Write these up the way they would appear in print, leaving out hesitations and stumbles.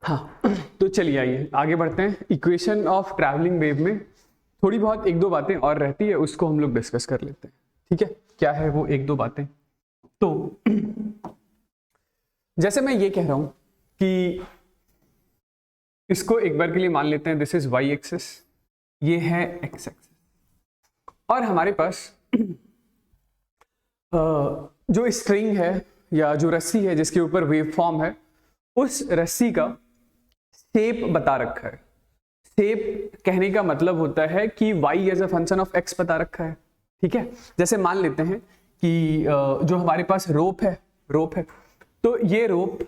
हाँ, तो चलिए आइए आगे बढ़ते हैं। इक्वेशन ऑफ ट्रैवलिंग वेव में थोड़ी बहुत एक दो बातें और रहती है, उसको हम लोग डिस्कस कर लेते हैं। ठीक है, क्या है वो एक दो बातें? तो जैसे मैं ये कह रहा हूं कि इसको एक बार के लिए मान लेते हैं, दिस इज वाई एक्सिस, ये है एक्स एक्सिस, और हमारे पास जो स्ट्रिंग है या जो रस्सी है जिसके ऊपर वेव फॉर्म है, उस रस्सी का शेप बता रखा है। शेप कहने का मतलब होता है कि y as a function of x बता रखा है। ठीक है, जैसे मान लेते हैं कि जो हमारे पास रोप है, तो ये रोप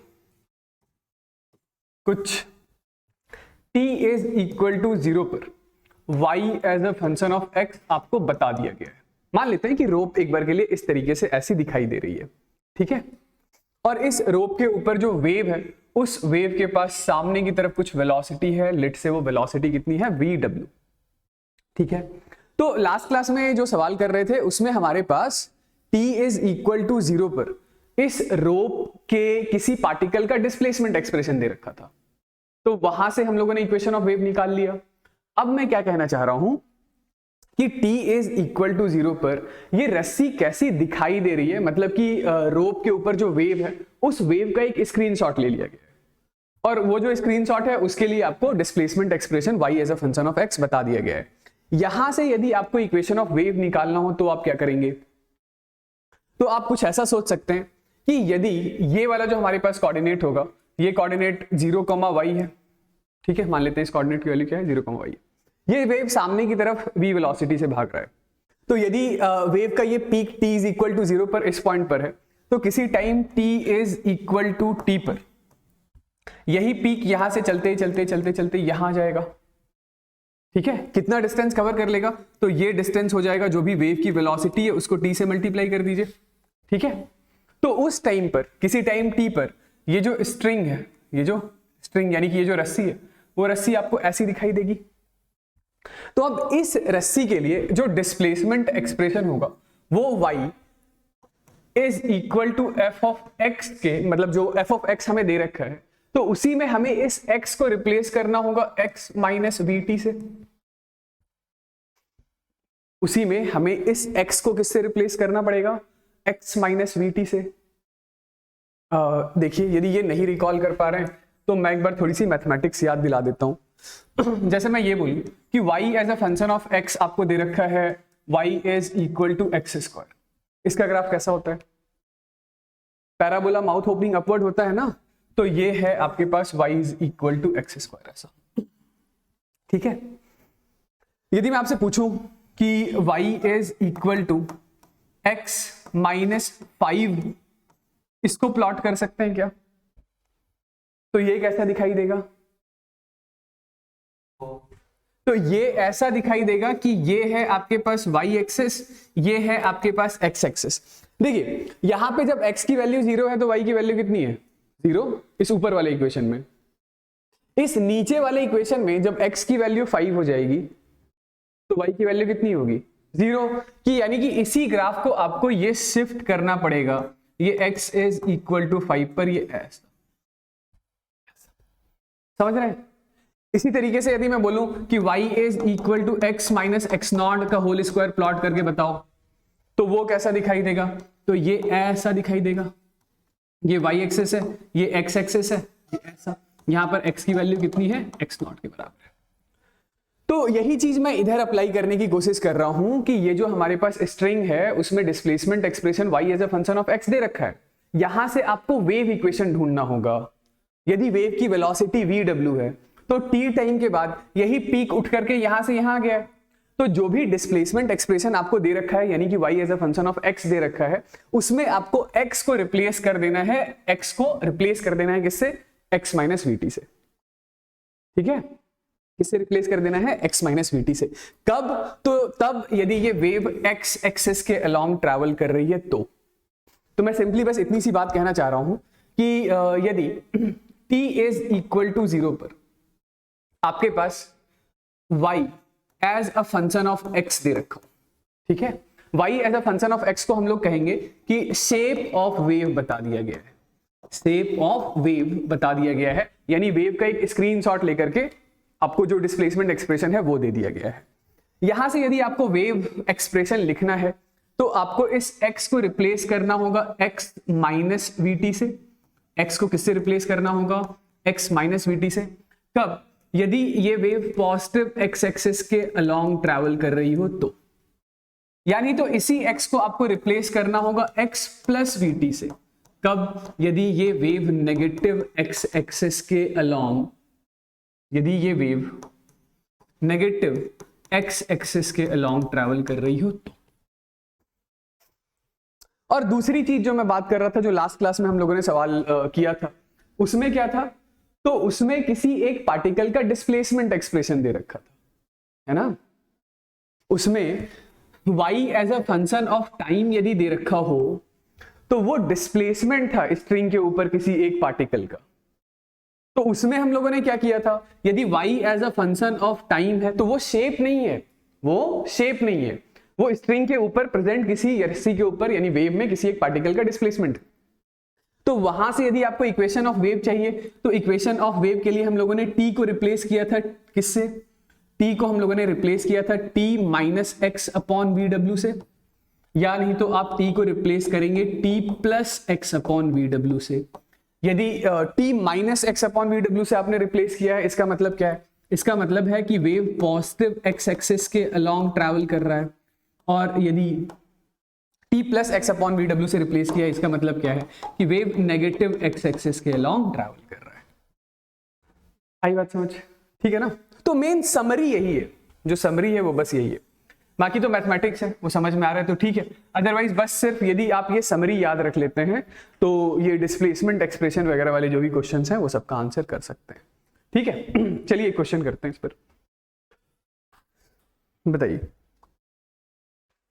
कुछ t इज इक्वल टू 0 पर y as a function of x आपको बता दिया गया है। मान लेते हैं कि रोप एक बार के लिए इस तरीके से ऐसी दिखाई दे रही है। ठीक है, और इस रोप के ऊपर जो वेव है, उस वेव के पास सामने की तरफ कुछ वेलोसिटी है, लेट से वो वेलोसिटी कितनी है, vw। ठीक है, तो लास्ट क्लास में जो सवाल कर रहे थे उसमें हमारे पास t इज इक्वल टू 0 पर इस रोप के किसी पार्टिकल का डिस्प्लेसमेंट एक्सप्रेशन दे रखा था, तो वहां से हम लोगों ने इक्वेशन ऑफ वेव निकाल लिया। अब मैं क्या कहना चाह रहा हूं कि t इज इक्वल टू 0 पर ये रस्सी कैसी दिखाई दे रही है, मतलब कि रोप के ऊपर जो वेव है उस वेव का एक स्क्रीनशॉट ले लिया गया है, और वो जो स्क्रीनशॉट है उसके लिए आपको displacement expression y as a function of x बता दिया गया है। यहां से यदि आपको इक्वेशन ऑफ वेव निकालना हो तो आप क्या करेंगे? तो आप कुछ ऐसा सोच सकते हैं कि यदि ये वाला जो हमारे पास कोऑर्डिनेट होगा, ये कोऑर्डिनेट 0, y है। ठीक है, मान लेते हैं इस कोऑर्डिनेट की वैल्यू क्या है, 0, y है। ये वेव सामने की तरफ v वेलोसिटी से भाग रहा है, तो यदि वेव का ये peak t is equal to 0 पर इस पॉइंट पर है, तो किसी time t is equal to t पर यही पीक यहां से चलते चलते यहां आ जाएगा। ठीक है, कितना डिस्टेंस कवर कर लेगा? तो ये डिस्टेंस हो जाएगा जो भी वेव की वेलोसिटी है उसको t से मल्टीप्लाई कर दीजिए। ठीक है, तो उस टाइम पर किसी टाइम t पर ये जो स्ट्रिंग है, ये जो स्ट्रिंग यानी कि ये जो रस्सी है, वो रस्सी आपको ऐसी दिखाई देगी। तो अब इस रस्सी के लिए जो डिस्प्लेसमेंट एक्सप्रेशन होगा वो y is equal to f of x के, मतलब जो f ऑफ x हमें दे रखा है, तो उसी में हमें इस x को रिप्लेस करना होगा x माइनस vt से। उसी में हमें इस x को किससे रिप्लेस करना पड़ेगा? x माइनस vt से। देखिए, यदि ये नहीं रिकॉल कर पा रहे हैं तो मैं एक बार थोड़ी सी मैथमेटिक्स याद दिला देता हूं। जैसे मैं ये बोलूं कि y as a function of x आपको दे रखा है y is equal to x square, इसका ग्राफ कैसा होता है? पैराबोला माउथ ओपनिंग अपवर्ड होता है ना, तो ये है आपके पास y is equal to x square ऐसा। ठीक है, यदि मैं आपसे पूछूं कि y is equal to x minus 5, इसको प्लॉट कर सकते हैं क्या? तो ये कैसा दिखाई देगा? तो ये ऐसा दिखाई देगा कि ये है आपके पास y एक्सिस, ये है आपके पास x एक्सिस। देखिए, यहां पे जब x की वैल्यू 0 है तो y की वैल्यू कितनी है? 0। इस ऊपर वाले इक्वेशन में, इस नीचे वाले इक्वेशन में जब x की वैल्यू 5 हो जाएगी तो y की वैल्यू कितनी होगी? 0 की, यानी कि इसी ग्राफ को आपको ये शिफ्ट करना पड़ेगा, ये x इज इक्वल टू 5 पर ये ऐसा। समझ रहे हैं? इसी तरीके से यदि मैं बोलूं कि y is equal to x minus x not का होल स्क्वायर प्लॉट करके बताओ, तो वो कैसा दिखाई देगा? तो ये ऐसा दिखाई देगा। ये y एक्सिस है, ये x एक्सिस है, ये ऐसा। यहां पर x की वैल्यू कितनी है? x नॉट के बराबर है। तो यही चीज मैं इधर अप्लाई करने की कोशिश कर रहा हूं कि ये जो हमारे पास स्ट्रिंग है उसमें displacement expression y as a function of x दे रखा है। यहां से आपको वेव इक्वेशन ढूंढना होगा। यदि वेव की वेलोसिटी vw है तो t टाइम के बाद यही पीक उठ करके यहां से यहां आ गया है, तो जो भी डिस्प्लेसमेंट एक्सप्रेशन आपको दे रखा है यानी कि y as a function of x दे रखा है, उसमें आपको x को रिप्लेस कर देना है, x को रिप्लेस कर देना है किससे? x माइनस vt से। ठीक है, किससे रिप्लेस कर देना है? x माइनस vt से। कब? तो तब यदि ये वेव x एक्सिस के अलोंग ट्रैवल कर रही है तो मैं सिंपली बस इतनी सी बात कहना चाह रहा हूं कि यदि t इज इक्वल टू 0 पर आपके पास y as a function of x दे रखा, ठीक है, y as a function of x को हम लोग कहेंगे कि शेप ऑफ वेव बता दिया गया है, शेप ऑफ वेव बता दिया गया है, यानी वेव का एक स्क्रीनशॉट लेकर के आपको जो डिस्प्लेसमेंट एक्सप्रेशन है वो दे दिया गया है। यहां से यदि आपको वेव एक्सप्रेशन लिखना है तो आपको इस x को रिप्लेस करना होगा x माइनस वीटी से। x को किससे रिप्लेस करना होगा? x माइनस वीटी से। कब? यदि ये वेव पॉजिटिव x एक्सिस के अलोंग ट्रैवल कर रही हो तो, यानी तो इसी x को आपको रिप्लेस करना होगा x प्लस वीटी से। कब? यदि ये वेव नेगेटिव x एक्सिस के अलोंग, यदि ये वेव नेगेटिव x एक्सिस के अलोंग ट्रैवल कर रही हो तो। और दूसरी चीज जो मैं बात कर रहा था, जो लास्ट क्लास में हम लोगों ने सवाल किया था, उसमें क्या था? तो उसमें किसी एक पार्टिकल का डिस्प्लेसमेंट एक्सप्रेशन दे रखा था, है ना। उसमें y as a function of time यदि दे रखा हो तो वो डिस्प्लेसमेंट था स्ट्रिंग के ऊपर किसी एक पार्टिकल का। तो उसमें हम लोगों ने क्या किया था? यदि y as a function of time है तो वो शेप नहीं है, वो शेप नहीं है, वो स्ट्रिंग के ऊपर प्रेजेंट किसी रस्सी के ऊपर यानी वेव में किसी एक पार्टिकल का डिस्प्लेसमेंट। तो वहां से यदि आपको इक्वेशन ऑफ वेव चाहिए तो इक्वेशन ऑफ वेव के लिए हम लोगों ने t को रिप्लेस किया था किससे? t को हम लोगों ने रिप्लेस किया था t minus x upon v W से, या नहीं तो आप t को रिप्लेस करेंगे t plus x upon v W से। यदि t minus x upon v W से आपने रिप्लेस किया है, इसका मतलब क्या है? इसका मतलब है कि वेव पॉजिटिव x एक्सिस के अलोंग ट्रैवल कर रहा है, और यदि t plus x upon v W से रिप्लेस किया है, इसका मतलब क्या है कि वेव नेगेटिव x एक्सिस के अलोंग ट्रैवल कर रहा है। आई बात समझ? ठीक है ना। तो मेन समरी यही है, जो समरी है वो बस यही है। बाकी तो मैथमेटिक्स है, वो समझ में आ रहा है तो ठीक है, अदरवाइज बस सिर्फ यदि आप ये समरी याद रख लेते हैं तो ये डिस्प्लेसमेंट एक्सप्रेशन वगैरह वाले जो भी क्वेश्चंस हैं वो सबका आंसर कर सकते हैं। ठीक है, चलिए एक क्वेश्चन करते हैं इस पर। बताइए।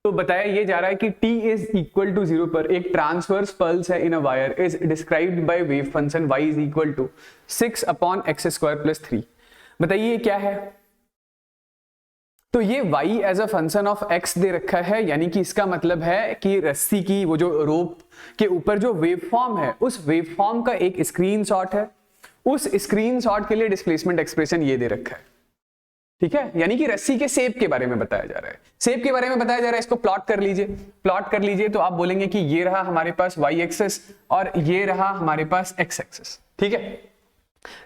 तो बताया ये जा रहा है कि t इज इक्वल टू 0 पर एक ट्रांसवर्स पल्स है in a wire is described by wave function y is equal to 6 upon x square plus 3। बताइए ये क्या है? तो ये y as a function of x दे रखा है, यानी कि इसका मतलब है कि रस्सी की वो जो रोप के ऊपर जो वेव फॉर्म है उस वेव फॉर्म का एक स्क्रीनशॉट है, उस स्क्रीनशॉट के लिए डिस्प्लेसमेंट एक्सप्रेशन ये दे रखा है। ठीक है, यानी कि रस्सी के शेप के बारे में बताया जा रहा है, शेप के बारे में बताया जा रहा है। इसको प्लॉट कर लीजिए, प्लॉट कर लीजिए तो आप बोलेंगे कि ये रहा हमारे पास y एक्सिस और ये रहा हमारे पास x एक्सिस। ठीक है,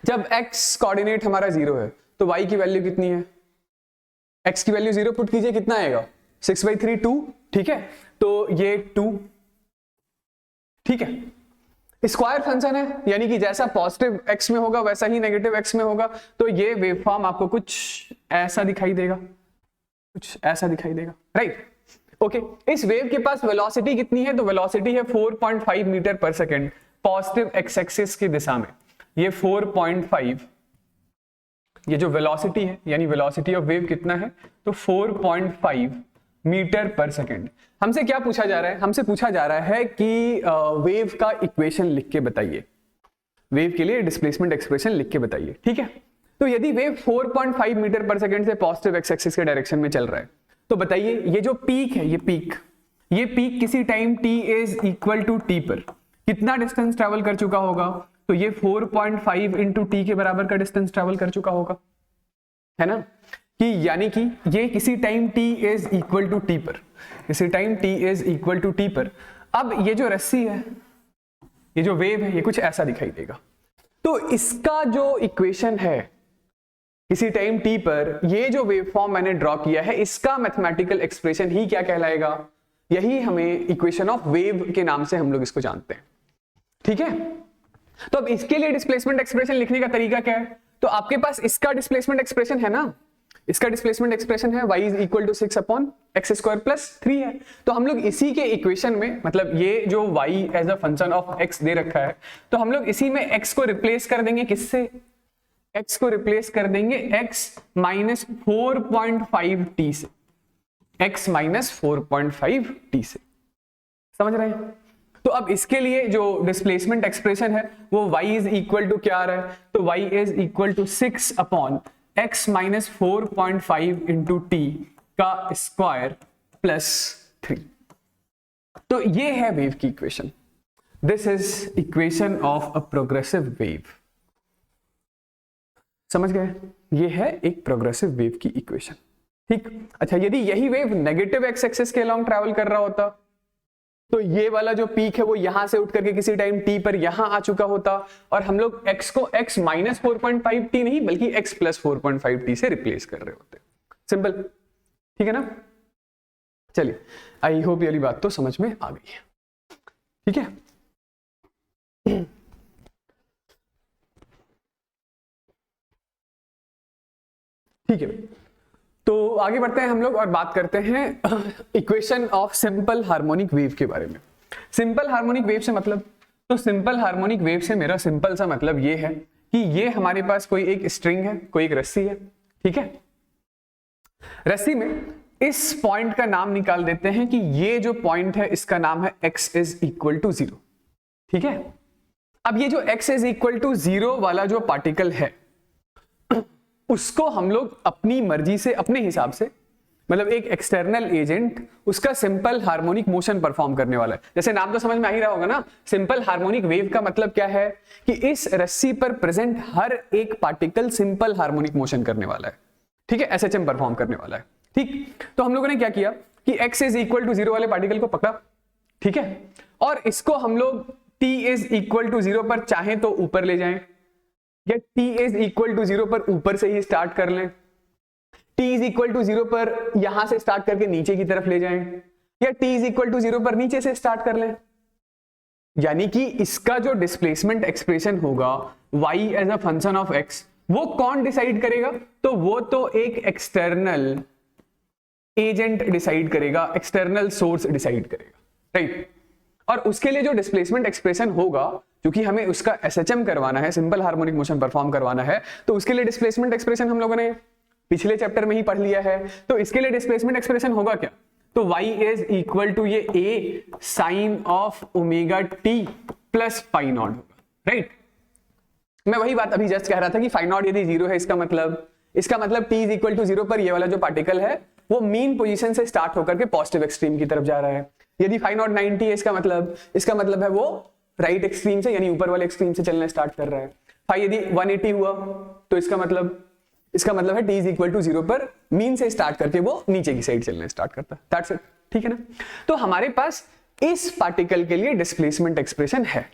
जब x कोऑर्डिनेट हमारा 0 है तो y की वैल्यू कितनी है? x की वैल्यू 0 पुट कीजिए, कितना आएगा? 6/3 2। ठीक है, तो ये 2। ठीक है, स्क्वायर फंक्शन है, यानी कि जैसा पॉजिटिव x में होगा वैसा ही नेगेटिव x में होगा, तो ये वेवफॉर्म आपको कुछ ऐसा दिखाई देगा, कुछ ऐसा दिखाई देगा, राइट। ओके, इस वेव के पास वेलोसिटी कितनी है? तो वेलोसिटी है 4.5 मीटर पर सेकेंड पॉजिटिव x एक्सिस की दिशा में। ये 4.5, ये जो वेलोसिटी है यानी वेलोसिटी ऑफ वेव कितना है? तो 4.5 मीटर पर सेकेंड। हमसे क्या पूछा जा रहा है? हमसे पूछा जा रहा है कि वेव का इक्वेशन लिख के बताइए, वेव के लिए डिस्प्लेसमेंट एक्सप्रेशन लिख के बताइए। ठीक है, तो यदि वेव 4.5 मीटर पर सेकेंड से पॉजिटिव एक्स एक्सिस के डायरेक्शन में चल रहा है तो बताइए ये जो पीक है, ये पीक किसी time t is equal to t पर कितना डिस्टेंस ट्रेवल कर चुका होगा? तो ये 4.5 इंटू टी के बराबर का डिस्टेंस ट्रेवल कर चुका होगा, है ना। कि यानी कि ये किसी time t is equal to t पर, किसी time t is equal to t पर। अब ये जो रस्सी है, ये जो वेव है, ये कुछ ऐसा दिखाई देगा। तो इसका जो इक्वेशन है किसी टाइम t पर, ये जो वेव फॉर्म मैंने ड्रॉ किया है, इसका मैथमेटिकल एक्सप्रेशन ही क्या कहलाएगा? यही हमें इक्वेशन ऑफ वेव के नाम से हम लोग इसको जानते हैं। ठीक है, तो अब इसके लिए डिस्प्लेसमेंट एक्सप्रेशन लिखने का तरीका क्या है? तो आपके पास इसका डिस्प्लेसमेंट एक्सप्रेशन है ना, इसका डिस्प्लेसमेंट एक्सप्रेशन है y is equal to 6 upon x square plus 3 है। तो हम लोग इसी के इक्वेशन में, मतलब ये जो y as a function of x दे रखा है, तो हम लोग इसी में x को रिप्लेस कर देंगे। किससे? x को रिप्लेस कर देंगे x माइनस 4.5t से, x माइनस 4.5t से। समझ रहे हैं? तो अब इसके लिए जो डिस्प्लेसमेंट एक्सप्रेशन है वो y इज इक्वल टू क्या आ रहा है? तो y is equal to 6 upon x minus 4.5 into t का स्क्वायर प्लस 3। तो ये है वेव की equation. This is equation of a progressive wave. समझ गए? ये है एक प्रोग्रेसिव वेव की इक्वेशन। ठीक, अच्छा यदि यही वेव नेगेटिव एक्स एक्सिस के अलोंग ट्रैवल कर रहा होता तो ये वाला जो पीक है वो यहां से उठ करके किसी टाइम टी पर यहां आ चुका होता और हम लोग x को x माइनस 4.5t नहीं बल्कि x प्लस 4.5t से रिप्लेस कर रहे होते। सिंपल, ठीक है ना? चलिए, आई होप ये वाली बात तो समझ में आ गई है। ठीक है, ठीक है, तो आगे बढ़ते हैं हम लोग और बात करते हैं equation of simple harmonic wave के बारे में। सिंपल हार्मोनिक वेव से मतलब, तो सिंपल हार्मोनिक वेव से मेरा सिंपल सा मतलब ये है कि ये हमारे पास कोई एक स्ट्रिंग है, कोई एक रस्सी है। ठीक है, रस्सी में इस पॉइंट का नाम निकाल देते हैं कि ये जो पॉइंट है इसका नाम है x इज इक्वल टू 0। ठीक है, अब ये जो x इज इक्वल टू 0 वाला जो पार्टिकल है उसको हम लोग अपनी मर्जी से अपने हिसाब से, मतलब एक एक्सटर्नल एजेंट उसका सिंपल हार्मोनिक मोशन परफॉर्म करने वाला है। जैसे नाम तो समझ में आ ही रहा होगा ना, सिंपल हार्मोनिक वेव का मतलब क्या है कि इस रस्सी पर प्रेजेंट हर एक पार्टिकल सिंपल हार्मोनिक मोशन करने वाला है। ठीक है, एसएचएम परफॉर्म करने वाला है। ठीक, तो हम लोगों ने क्या किया कि x इज इक्वल टू 0 वाले पार्टिकल को पकड़ा। ठीक है, और इसको हम लोग t इज इक्वल टू 0 पर चाहे तो ऊपर ले जाएं या t इज इक्वल टू 0 पर ऊपर से ही स्टार्ट कर लें, t इज इक्वल टू 0 पर यहां से स्टार्ट करके नीचे की तरफ ले जाएं या t इज इक्वल टू 0 पर नीचे से स्टार्ट कर लें। यानी कि इसका जो डिस्प्लेसमेंट एक्सप्रेशन होगा y as a function of x, वो कौन डिसाइड करेगा? तो वो तो एक एक्सटर्नल एजेंट डिसाइड करेगा, एक्सटर्नल सोर्स डिसाइड करेगा, राइट? और उसके लिए जो डिस्प्लेसमेंट एक्सप्रेशन होगा, क्योंकि हमें उसका एसएचएम करवाना है, सिंपल हार्मोनिक मोशन परफॉर्म करवाना है, तो उसके लिए डिस्प्लेसमेंट एक्सप्रेशन हम लोगों ने पिछले चैप्टर में ही पढ़ लिया है। तो इसके लिए डिस्प्लेसमेंट एक्सप्रेशन होगा क्या? तो y इज इक्वल टू ये a sine of omega t plus phi not होगा, राइट? मैं वही बात अभी जस्ट कह रहा था कि फाई नॉट यदि 0 है इसका मतलब t इज इक्वल टू 0 पर ये वाला जो पार्टिकल है वो मीन पोजीशन से स्टार्ट होकर के पॉजिटिव एक्सट्रीम की तरफ जा रहा है। यदि फाई नॉट 90 है इसका मतलब है वो राइट एक्सट्रीम से यानी ऊपर वाले एक्सट्रीम से चलना स्टार्ट कर रहा है। फाई यदि 180 हुआ तो इसका मतलब है t इज इक्वल टू 0 पर मीन से स्टार्ट करके वो नीचे की साइड चलना स्टार्ट करता है। दैट्स इट, ठीक है ना? तो हमारे पास इस पार्टिकल के लिए डिस्प्लेसमेंट एक्सप्रेशन है,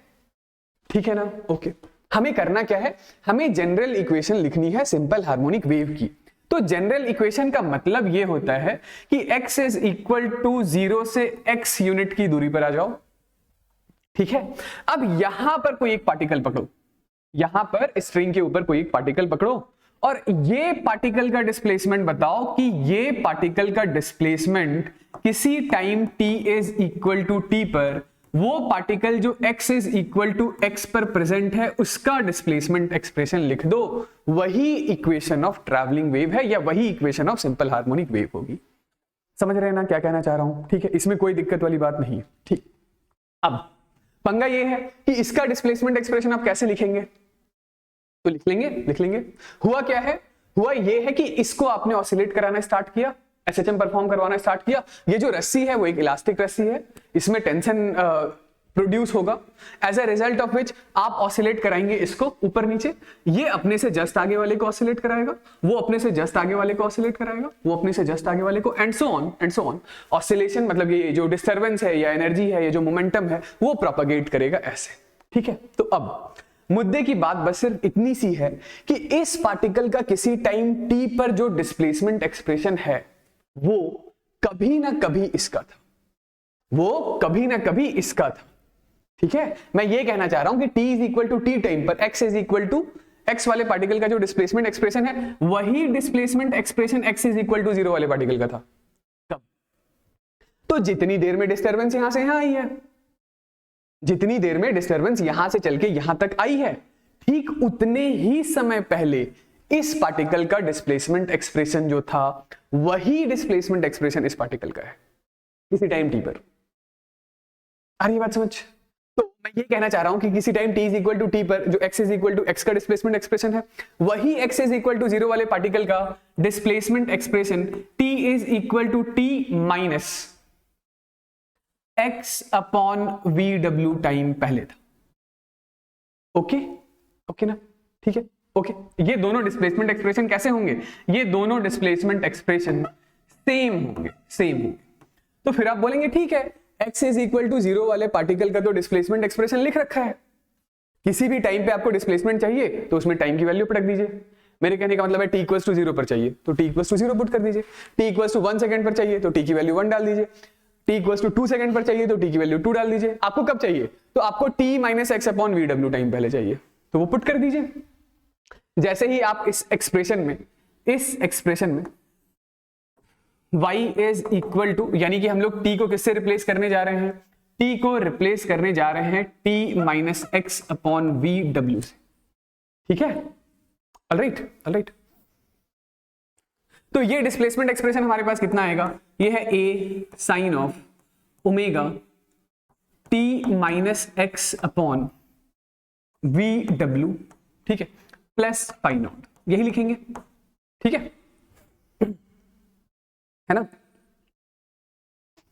ठीक है ना? ओके, हमें करना क्या है? हमें जनरल इक्वेशन लिखनी है सिंपल हार्मोनिक वेव की। तो जनरल इक्वेशन का मतलब ये होता है कि x इज इक्वल टू 0 से x यूनिट की दूरी पर आ जाओ। ठीक है, अब यहां पर कोई एक पार्टिकल पकड़ो, यहां पर स्ट्रिंग के ऊपर कोई एक पार्टिकल पकड़ो और ये पार्टिकल का डिस्प्लेसमेंट बताओ कि ये पार्टिकल का डिस्प्लेसमेंट किसी time t is equal to t पर वो पार्टिकल जो x is equal to x पर प्रेजेंट है उसका डिस्प्लेसमेंट एक्सप्रेशन लिख दो। वही इक्वेशन ऑफ ट्रैवलिंग वेव है या वही equation of simple harmonic wave होगी। समझ रहे हैं ना क्या कहना चाह रहा हूं? ठीक है, इसमें कोई दिक्कत वाली बात नहीं है। ठीक, अब पंगा ये है कि इसका डिस्प्लेसमेंट एक्सप्रेशन आप कैसे लिखेंगे? तो लिख लेंगे। हुआ क्या है? हुआ ये है कि इसको आपने ऑसिलेट कराना स्टार्ट किया, एसएचएम परफॉर्म करवाना स्टार्ट किया। ये जो रस्सी है वो एक इलास्टिक रस्सी है, इसमें टेंशन प्रोड्यूस होगा, as a result of which आप ऑसिलेट कराएंगे इसको ऊपर नीचे। ये अपने से जस्ट आगे वाले को ऑसिलेट कराएगा, वो अपने से जस्ट आगे वाले को ऑसिलेट कराएगा, वो अपने से जस्ट आगे वाले को, एंड सो ऑन। ऑसिलेशन मतलब ये जो डिस्टर्बेंस है या एनर्जी है, ये जो मोमेंटम है वो प्रोपगेट करेगा ऐसे। ठीक है, तो अब मुद्दे की बात बस सिर्फ इतनी सी है कि इस पार्टिकल का किसी टाइम t पर जो डिस्प्लेसमेंट एक्सप्रेशन है वो कभी ना कभी इसका था, ठीक है? मैं ये कहना चाह रहा हूं कि t is equal to t time पर x is equal to x वाले पार्टिकल का जो डिस्प्लेसमेंट एक्सप्रेशन है वही displacement expression x is equal to 0 वाले पार्टिकल का था। कब? तो जितनी देर में डिस्टर्बेंस यहां से यहां आई है, जितनी देर में डिस्टर्बेंस यहां से चल के यहां तक आई है, ठीक उतने ही समय पहले इस पार्टिकल का डिस्प्लेसमेंट एक्सप्रेशन जो था वही डिस्प्लेसमेंट एक्सप्रेशन इस पार्टिकल का है किसी टाइम t पर। आ रही बात समझ? तो मैं ये कहना चाह रहा हूं कि किसी time t is equal to t पर जो x is equal to x का डिस्प्लेसमेंट एक्सप्रेशन है वही x इज इक्वल टू 0 वाले पार्टिकल का displacement expression t is equal to t minus x upon vw time पहले था। ओके ना? ठीक है, ओके ये दोनों डिस्प्लेसमेंट एक्सप्रेशन कैसे होंगे, ये दोनों डिस्प्लेसमेंट एक्सप्रेशन सेम होंगे। तो फिर आप बोलेंगे ठीक है, x इज इक्वल टू 0 वाले पार्टिकल का तो डिस्प्लेसमेंट एक्सप्रेशन लिख रखा है, किसी भी टाइम पे आपको डिस्प्लेसमेंट चाहिए तो उसमें टाइम की वैल्यू पटक दीजिए। मेरे कहने का मतलब है t इक्वल्स टू 0 पर चाहिए तो t इक्वल्स टू 0 पुट कर दीजिए, t इक्वल्स टू 1 सेकंड पर चाहिए तो t की वैल्यू 1 डाल दीजिए, t इक्वल्स टू 2 सेकंड पर चाहिए तो t की वैल्यू 2 डाल दीजिए। आपको कब चाहिए, तो आपको t minus x upon v W time पहले चाहिए तो वो पुट कर दीजिए। जैसे ही आप इस एक्सप्रेशन में y इज इक्वल टू, यानी कि हम लोग t को किससे रिप्लेस करने जा रहे हैं, t को रिप्लेस करने जा रहे हैं t minus x upon v W से, ठीक है, ऑलराइट। तो ये डिस्प्लेसमेंट एक्सप्रेशन हमारे पास कितना आएगा, ये है a sine of omega t minus x upon v डब्ल्यू, ठीक है, प्लस फाई नॉट, यही लिखेंगे, ठीक है ना।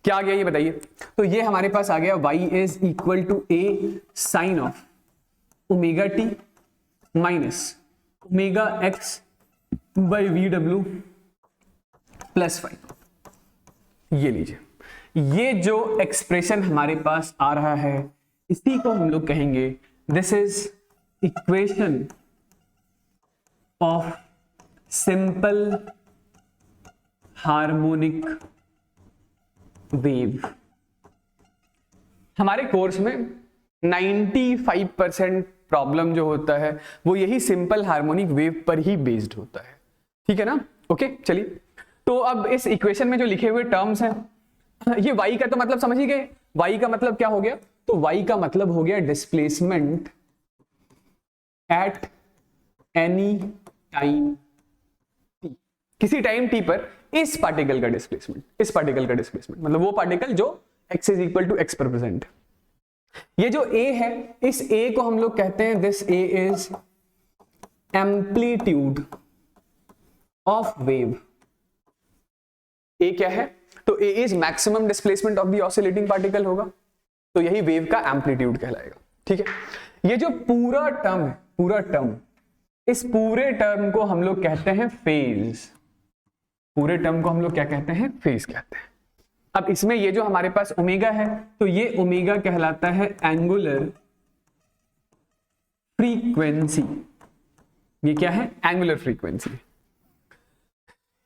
क्या आ गया ये बताइए, तो ये हमारे पास आ गया y is equal to a sine of omega t minus omega x by V W plus five. ये लीजिए, ये जो एक्सप्रेशन हमारे पास आ रहा है इसी को हम लोग कहेंगे this is equation of simple harmonic wave. हमारे कोर्स में 95% प्रॉब्लम जो होता है वो यही सिंपल हार्मोनिक वेव पर ही बेस्ड होता है, ठीक है ना। ओके चलिए, तो अब इस इक्वेशन में जो लिखे हुए टर्म्स हैं, ये y का तो मतलब समझ ही गए, y का मतलब क्या हो गया, तो y का मतलब हो गया displacement at any time t, किसी टाइम t पर इस पार्टिकल का डिस्प्लेसमेंट, मतलब वो पार्टिकल जो x is equal to x पर प्रेजेंट। ये जो a है, इस a को हम लोग कहते हैं this a is amplitude of wave. a क्या है, तो a is maximum displacement of the oscillating particle होगा, तो यही वेव का एम्पलीट्यूड कहलाएगा, ठीक है। ये जो पूरा टर्म इस पूरे टर्म को हम लोग कहते हैं फेज, पूरे टर्म को हम लोग क्या कहते हैं, फेज कहते हैं। अब इसमें ये जो हमारे पास ओमेगा है, तो ये ओमेगा कहलाता है एंगुलर फ्रीक्वेंसी। ये क्या है, एंगुलर फ्रीक्वेंसी।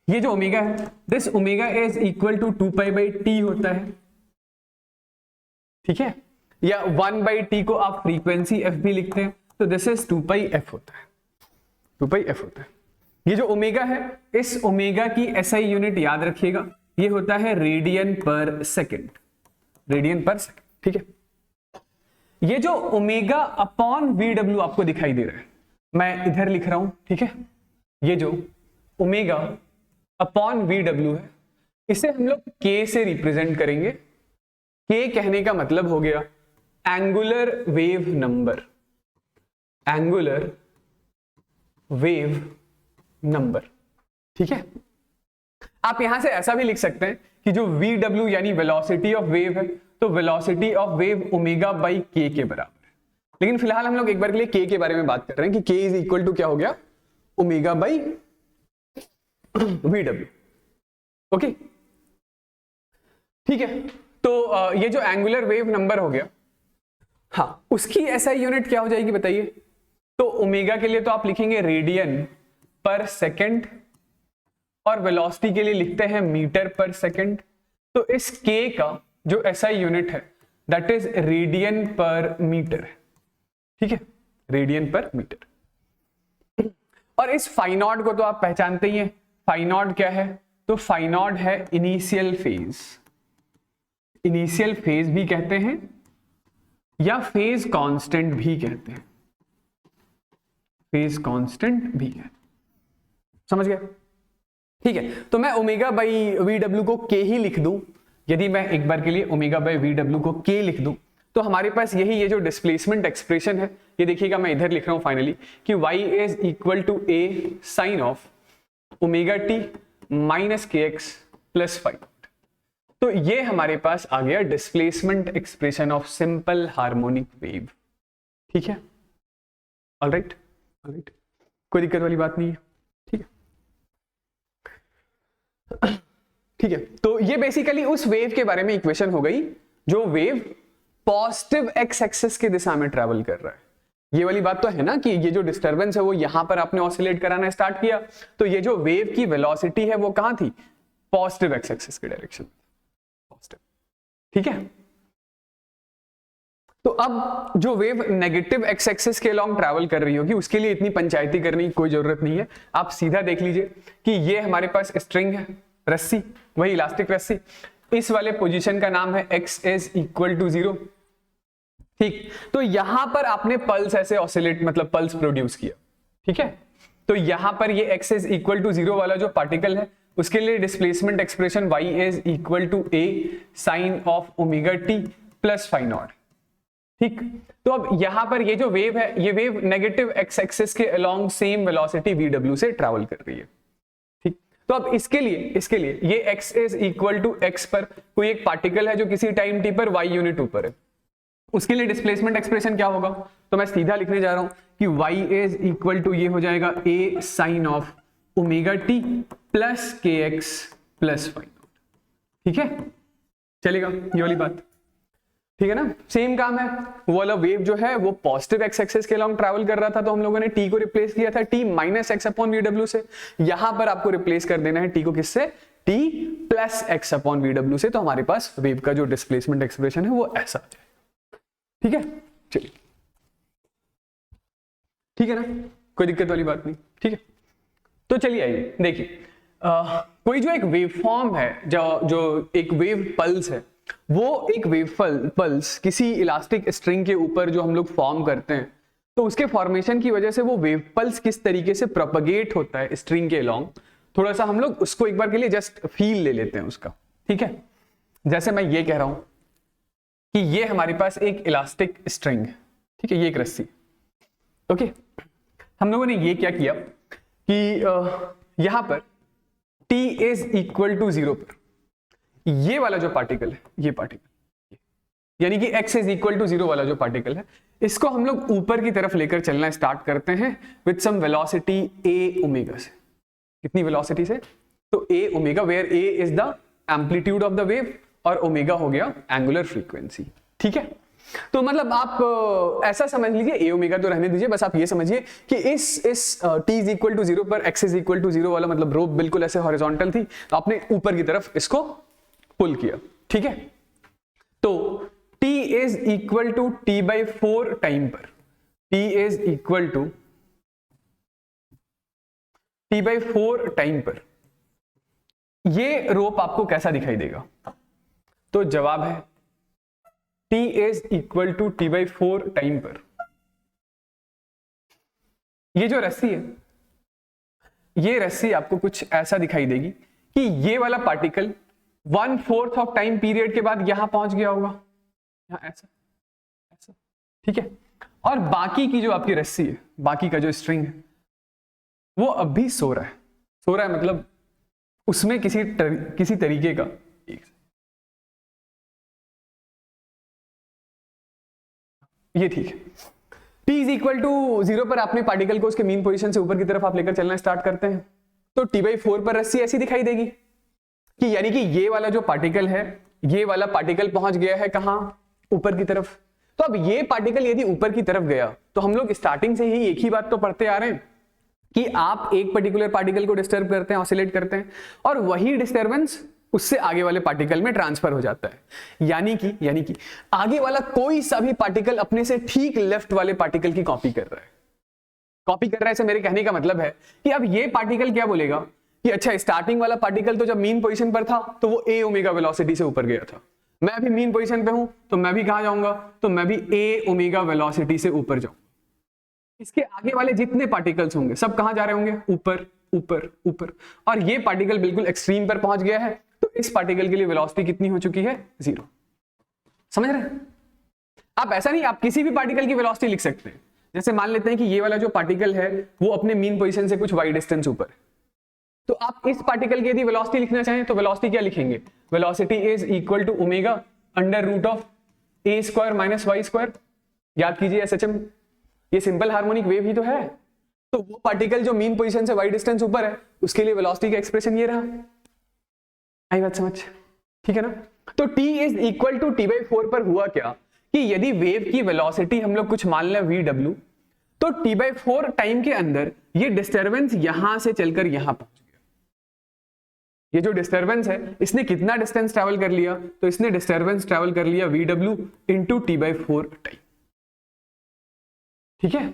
ये जो ओमेगा है, this omega is equal to 2 pi t होता है, ठीक है, या 1 बाई टी को आप फ्रीक्वेंसी एफ भी लिखते हैं, तो दिस इज 2 पाई एफ होता है, 2 पाई एफ होता है। ये जो ओमेगा है, इस ओमेगा की एसआई यूनिट याद रखिएगा, ये होता है रेडियन पर सेकेंड, ठीक है। ये जो ओमेगा अपॉन वी डब्ल्यू आपको दिखाई दे रहा है, मैं इधर लिख रहा हूं, ठीक है, ये जो ओमेगा अपॉन वी डब्ल्यू है, इसे हम लोग के से रिप्रेजेंट करेंगे। के कहने का मतलब हो गया एंगुलर वेव नंबर, ठीक है। आप यहां से ऐसा भी लिख सकते हैं कि जो वी डब्ल्यू यानी वेलोसिटी ऑफ वेव है, तो velocity of wave omega by के के बराबर है। लेकिन फिलहाल हम लोग एक बार के लिए के बारे में बात कर रहे हैं कि के इज इक्वल टू क्या हो गया, omega by V W, okay ठीक है। तो ये जो एंगुलर वेव नंबर हो गया, हाँ, उसकी एसआई यूनिट क्या हो जाएगी बताइए, तो ओमेगा के लिए तो आप लिखेंगे रेडियन पर सेकेंड, और वेलोसिटी के लिए लिखते हैं मीटर पर सेकेंड। तो इस के का जो एसआई यूनिट है दैट इज रेडियन पर मीटर, ठीक है, रेडियन पर मीटर। और इस फाई नॉट को तो आप पहचानते ही हैं, फाई नॉट क्या है, तो फाई नॉट है इनिशियल फेज भी कहते हैं या फेज कांस्टेंट भी कहते हैं, समझ गए, ठीक है। तो मैं ओमेगा बाई वी डब्ल्यू को के ही लिख दूं, यदि मैं एक बार के लिए ओमेगा बाई वी डब्ल्यू को के लिख दूं, तो हमारे पास यही ये जो डिस्प्लेसमेंट एक्सप्रेशन है, ये देखिएगा मैं इधर लिख रहा हूं फाइनली कि y is equal to a sine of omega t minus k x plus 5। तो ये हमारे पास आ गया displacement expression of simple harmonic wave, ठीक है, ऑलराइट। कोई दिक्कत वाली बात नहीं है। ठीक है, ठीक है। तो ये बेसिकली उस वेव के बारे में इक्वेशन हो गई जो वेव पॉजिटिव एक्स एक्सिस की दिशा में ट्रेवल कर रहा है। ये वाली बात तो है ना कि ये जो डिस्टरबेंस है वो यहां पर आपने ऑसिलेट कराना स्टार्ट किया, तो ये जो वेव की वेलोसिटी है वो कहां थी, पॉजिटिव एक्स एक्सिस के डायरेक्शन, पॉजिटिव। ठीक है, तो अब जो वेव नेगेटिव एक्स एक्सिस के अलोंग ट्रैवल कर रही होगी उसके लिए इतनी पंचायती करने की कोई जरूरत नहीं है। आप सीधा देख लीजिए कि ये हमारे पास स्ट्रिंग है, रस्सी, वही इलास्टिक रस्सी, इस वाले पोजीशन का नाम है x इज इक्वल टू 0। ठीक, तो यहां पर आपने पल्स ऐसे ऑसिलेट मतलब पल्स प्रोड्यूस किया। ठीक है, तो यहां पर ये x इज इक्वल टू 0 वाला जो पार्टिकल है उसके लिए displacement expression y is equal to a sine of omega t plus phi naught. ठीक, तो अब यहां पर ये जो वेव है ये वेव नेगेटिव एक्स एक्सिस के अलोंग सेम वेलोसिटी vw से ट्रैवल कर रही है। ठीक, तो अब इसके लिए ये x is equal to x पर कोई एक पार्टिकल है जो किसी टाइम t पर y यूनिट ऊपर है, उसके लिए डिस्प्लेसमेंट एक्सप्रेशन क्या होगा, तो मैं सीधा लिखने जा रहा हूं कि y इज इक्वल टू ये हो जाएगा a sine of omega t plus kx plus phi naught. ठीक है, चलेगा ये वाली बात, ठीक है ना। सेम काम है, वो वाला वेव जो है वो पॉजिटिव एक्स एक्सिस के अलोंग ट्रैवल कर रहा था, तो हम लोगों ने t को रिप्लेस किया था t minus x upon vw से। यहां पर आपको रिप्लेस कर देना है t को किससे, t plus x upon vw से, तो हमारे पास वेव का जो डिस्प्लेसमेंट एक्सप्रेशन है वो ऐसा आ जाए। ठीक है, चलिए, ठीक है ना, कोई दिक्कत वाली बात नहीं। ठीक है, तो चलिए आइए देखिए, कोई जो एक वेव फॉर्म है, जो एक वेव पल्स है, वो एक वेव पल्स किसी इलास्टिक स्ट्रिंग के ऊपर जो हम लोग फॉर्म करते हैं, तो उसके फॉर्मेशन की वजह से वो वेव पल्स किस तरीके से प्रोपगेट होता है स्ट्रिंग के अलोंग, थोड़ा सा हम लोग उसको एक बार के लिए जस्ट फील ले लेते हैं उसका। ठीक है, जैसे मैं ये कह रहा हूं कि ये हमारे पास एक इलास्टिक स्ट्रिंग है। ठीक है, ये एक रस्सी। ओके, हम लोगों ने ये क्या किया कि यहां पर t इज इक्वल टू 0 पर ये वाला जो पार्टिकल है, ये पार्टिकल यानी कि x इज इक्वल टू 0 वाला जो पार्टिकल है, इसको हम लोग ऊपर की तरफ लेकर चलना स्टार्ट करते हैं with some velocity a omega से। कितनी वेलोसिटी से, तो a omega, where a is the amplitude of the wave और ओमेगा हो गया एंगुलर फ्रीक्वेंसी। ठीक है, तो मतलब आप ऐसा समझ लीजिए, a ओमेगा तो रहने दीजिए, बस आप ये समझिए कि इस t इज इक्वल टू 0 पर x इज इक्वल टू 0 वाला मतलब रोप बिल्कुल ऐसे हॉरिजॉन्टल थी, तो आपने ऊपर की तरफ इसको पुल किया। ठीक है, तो t is equal to t/4 time पर, t is equal to t/4 time पर ये रोप आपको कैसा दिखाई देगा, तो जवाब है t is equal to t/4 time पर ये जो रस्सी है, ये रस्सी आपको कुछ ऐसा दिखाई देगी कि ये वाला पार्टिकल 1/4 ऑफ टाइम पीरियड के बाद यहां पहुंच गया होगा, यहां ऐसा ऐसा। ठीक है, और बाकी की जो आपकी रस्सी है, बाकी का जो स्ट्रिंग है, वो अब भी सो रहा है मतलब उसमें किसी तरीके का ये ठीक है। t इज इक्वल टू 0 पर आपने पार्टिकल को उसके मीन पोजीशन से ऊपर की तरफ आप लेकर चलना स्टार्ट करते हैं, तो t/4 पर रस्सी ऐसी दिखाई देगी कि यानी कि ये वाला जो पार्टिकल है, ये वाला पार्टिकल पहुंच गया है कहां, ऊपर की तरफ। तो अब ये पार्टिकल यदि ऊपर की तरफ गया, तो हम लोग स्टार्टिंग से ही एक ही बात तो पढ़ते आ रहे हैं कि आप एक पर्टिकुलर पार्टिकल को डिस्टर्ब करते हैं, ऑसिलेट करते हैं, और वही डिस्टर्बेंस उससे आगे वाले पार्टिकल में ट्रांसफर हो जाता है। यानी कि आगे वाला कोई सा भी पार्टिकल अपने से ठीक लेफ्ट वाले पार्टिकल की कॉपी कर रहा है। से मेरे कहने का मतलब है कि अब ये पार्टिकल क्या बोलेगा कि अच्छा, स्टार्टिंग वाला पार्टिकल तो जब मीन पोजीशन पर था तो वो a ओमेगा वेलोसिटी से ऊपर गया था, मैं अभी मीन पोजीशन पे हूं तो मैं भी कहां जाऊंगा, तो मैं भी a ओमेगा वेलोसिटी से ऊपर जाऊंगा। इसके आगे वाले जितने पार्टिकल्स होंगे सब कहां जा रहे होंगे, ऊपर ऊपर ऊपर, और ये पार्टिकल बिल्कुल एक्सट्रीम पर पहुंच गया है, तो इस पार्टिकल के लिए वेलोसिटी कितनी हो चुकी है, 0। समझ रहे हैं आप? ऐसा नहीं, आप किसी भी पार्टिकल की वेलोसिटी लिख सकते हैं। जैसे मान लेते हैं कि ये वाला जो पार्टिकल है वो अपने मीन पोजीशन से कुछ y डिस्टेंस ऊपर है, तो आप इस पार्टिकल की यदि वेलोसिटी लिखना चाहें तो वेलोसिटी क्या लिखेंगे, velocity is equal to omega under root of a square minus y square. याद कीजिए SHM, ये सिंपल हार्मोनिक वेव ही तो है, तो वो पार्टिकल जो मीन पोजीशन से y डिस्टेंस ऊपर है उसके लिए वेलोसिटी का एक्सप्रेशन ये रहा। आई बात समझ, ठीक है ना। तो t is equal to t/4 पर हुआ क्या कि यदि वेव की वेलोसिटी हम लोग कुछ मान लें vw, तो t/4 टाइम के अंदर ये डिस्टरबेंस यहां से चलकर यहां पहुंच गया। ये जो डिस्टरबेंस है इसने कितना डिस्टेंस ट्रैवल कर लिया, तो इसने डिस्टरबेंस ट्रैवल कर लिया vw इंटू t/4 टाइम, ठीक है।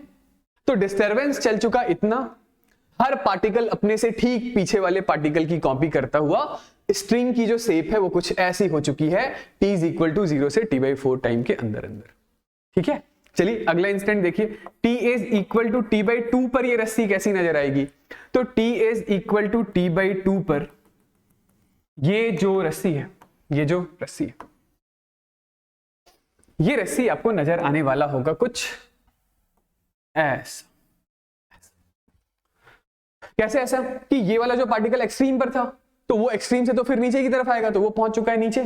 तो डिस्टरबेंस चल चुका इतना, हर पार्टिकल अपने से ठीक पीछे वाले पार्टिकल की कॉपी करता हुआ स्ट्रिंग की जो शेप है वो कुछ ऐसी हो चुकी है t इज इक्वल टू 0 से t/4 टाइम के अंदर अंदर, ठीक है। चलिए अगला इंस्टेंट देखिए, t is equal to t/2 पर ये रस्सी कैसी नजर आएगी। तो t is equal to t/2 पर ये जो रस्सी है, ये जो रस्सी है, ये रस्सी आपको नजर आने वाला होगा कुछ ऐसा। कैसे ऐसा कि ये वाला जो पार्टिकल एक्सट्रीम पर था तो वो एक्सट्रीम से तो फिर नीचे की तरफ आएगा, तो वो पहुंच चुका है नीचे।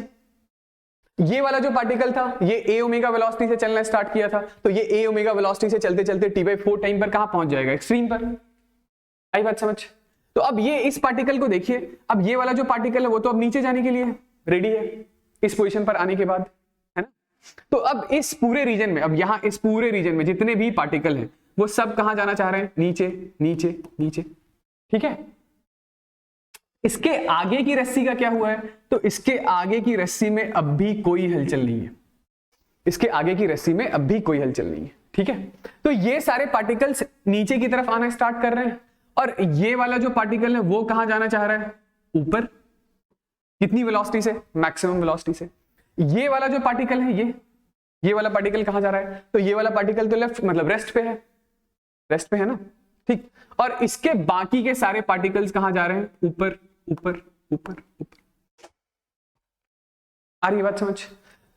ये वाला जो पार्टिकल था ये a ओमेगा वेलोसिटी से चलना स्टार्ट किया था, तो ये a ओमेगा वेलोसिटी से चलते चलते t/4 टाइम पर कहां पहुंच जाएगा, एक्सट्रीम पर। आई बात समझ। तो अब ये इस पार्टिकल को देखिए, अब ये वाला जो पार्टिकल है वो तो अब नीचे जाने के लिए रेडी है इस पोजीशन पर आने के बाद, है ना। तो अब इस पूरे रीजन में, अब यहां इस पूरे रीजन में जितने भी पार्टिकल हैं वो सब कहां जाना चाह रहे हैं, नीचे नीचे नीचे, ठीक है। इसके आगे की रस्सी का क्या हुआ है, तो इसके आगे की रस्सी में अब भी कोई हलचल नहीं है, इसके आगे की रस्सी में अब भी कोई हलचल नहीं है, ठीक है। तो ये सारे पार्टिकल्स नीचे की तरफ आना स्टार्ट कर रहे हैं, और ये वाला जो पार्टिकल है वो कहां जाना चाह रहा है, ऊपर। कितनी वेलोसिटी से, मैक्सिमम वेलोसिटी से। ये वाला जो पार्टिकल है ये वाला पार्टिकल कहां जा रहा है, तो ये वाला पार्टिकल तो लेफ्ट मतलब रेस्ट पे है, रेस्ट पे है ना, ठीक। और इसके बाकी के सारे पार्टिकल्स कहां जा रहे हैं, ऊपर ऊपर ऊपर ऊपर। आ रही बात समझ।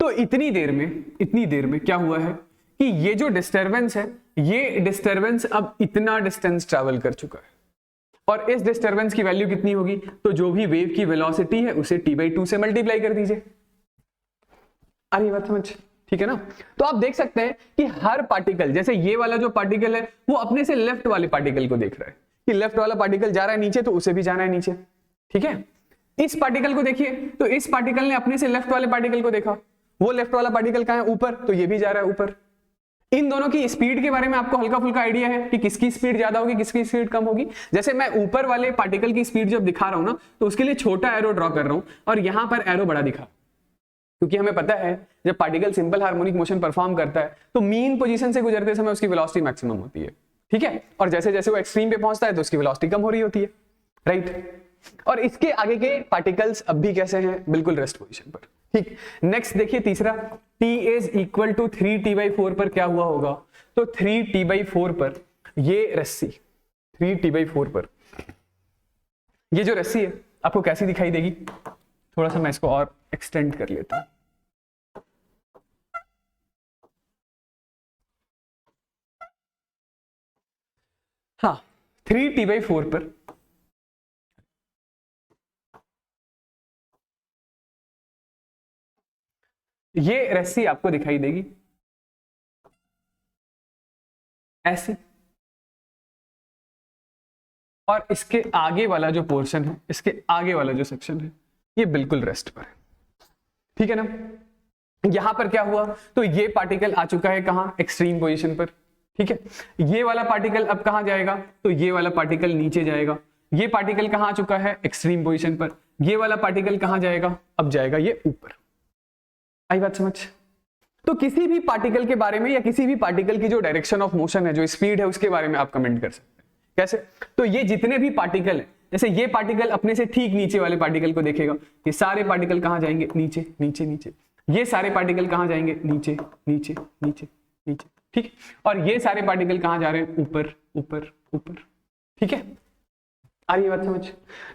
तो इतनी देर में क्या हुआ है कि ये जो डिस्टरबेंस है, ये डिस्टरबेंस अब इतना डिस्टेंस ट्रैवल कर चुका है, और इस डिस्टरबेंस की वैल्यू कितनी होगी, तो जो भी वेव की वेलोसिटी है उसे t/2 से मल्टीप्लाई कर दीजिए। आ रही बात समझ, ठीक है ना। तो आप देख सकते हैं कि हर पार्टिकल, जैसे ये वाला जो पार्टिकल है वो अपने से लेफ्ट वाले पार्टिकल को देख रहा है कि लेफ्ट वाला पार्टिकल जा रहा है नीचे, तो उसे भी जाना है नीचे, ठीक है। इस पार्टिकल को देखिए, तो इस पार्टिकल ने अपने से लेफ्ट वाले पार्टिकल को देखा, वो लेफ्ट वाला पार्टिकल कहां है, ऊपर, तो ये भी जा रहा है ऊपर। इन दोनों की स्पीड के बारे में आपको हल्का फुल्का आइडिया है कि किसकी स्पीड ज्यादा होगी, किसकी स्पीड कम होगी। जैसे मैं ऊपर वाले पार्टिकल की स्पीड जब दिखा रहा हूं ना, तो उसके लिए छोटा एरो ड्रॉ कर रहा हूं और यहां पर एरो बड़ा दिखा, क्योंकि हमें पता है जब particle simple harmonic motion perform करता है तो मीन पोजीशन से गुजरते समय उसकी वेलोसिटी मैक्सिमम होती है, ठीक है। और जैसे जैसे वो एक्सट्रीम पे पहुंचता है तो उसकी वेलोसिटी कम हो रही होती है, राइट। और इसके आगे के पार्टिकल्स अब भी कैसे हैं, बिल्कुल रेस्ट पोजीशन पर, ठीक। नेक्स्ट देखिए तीसरा, t is equal to 3t/4 पर क्या हुआ होगा, तो 3t/4 पर ये रस्सी, 3t/4 पर ये जो रस्सी है आपको कैसी दिखाई देगी। थोड़ा सा मैं इसको और एक्सटेंड कर लेता हूं। हाँ, 3t/4 पर ये रस्सी आपको दिखाई देगी ऐसी, और इसके आगे वाला जो पोर्शन है, इसके आगे वाला जो सेक्शन है ये बिल्कुल रेस्ट पर है, ठीक है ना। यहां पर क्या हुआ, तो ये पार्टिकल आ चुका है कहां, एक्सट्रीम पोजीशन पर, ठीक है। ये वाला पार्टिकल अब कहां जाएगा, तो ये वाला पार्टिकल नीचे जाएगा। ये पार्टिकल कहां आ चुका है, एक्सट्रीम पोजीशन पर। ये वाला पार्टिकल कहां जाएगा, अब जाएगा ये ऊपर। आई बात समझ। तो किसी भी पार्टिकल के बारे में या किसी भी पार्टिकल की जो डायरेक्शन ऑफ मोशन है, जो स्पीड है, उसके बारे में आप कमेंट कर सकते हैं। कैसे, तो ये जितने भी पार्टिकल है, जैसे ये पार्टिकल अपने से ठीक नीचे वाले पार्टिकल को देखेगा, ये सारे पार्टिकल कहां जाएंगे, नीचे नीचे नीचे। ये सारे पार्टिकल कहां जाएंगे, नीचे नीचे नीचे नीचे, ठीक। और ये सारे पार्टिकल कहां जा रहे हैं, ऊपर ऊपर ऊपर, ठीक है। आ रही बात समझ।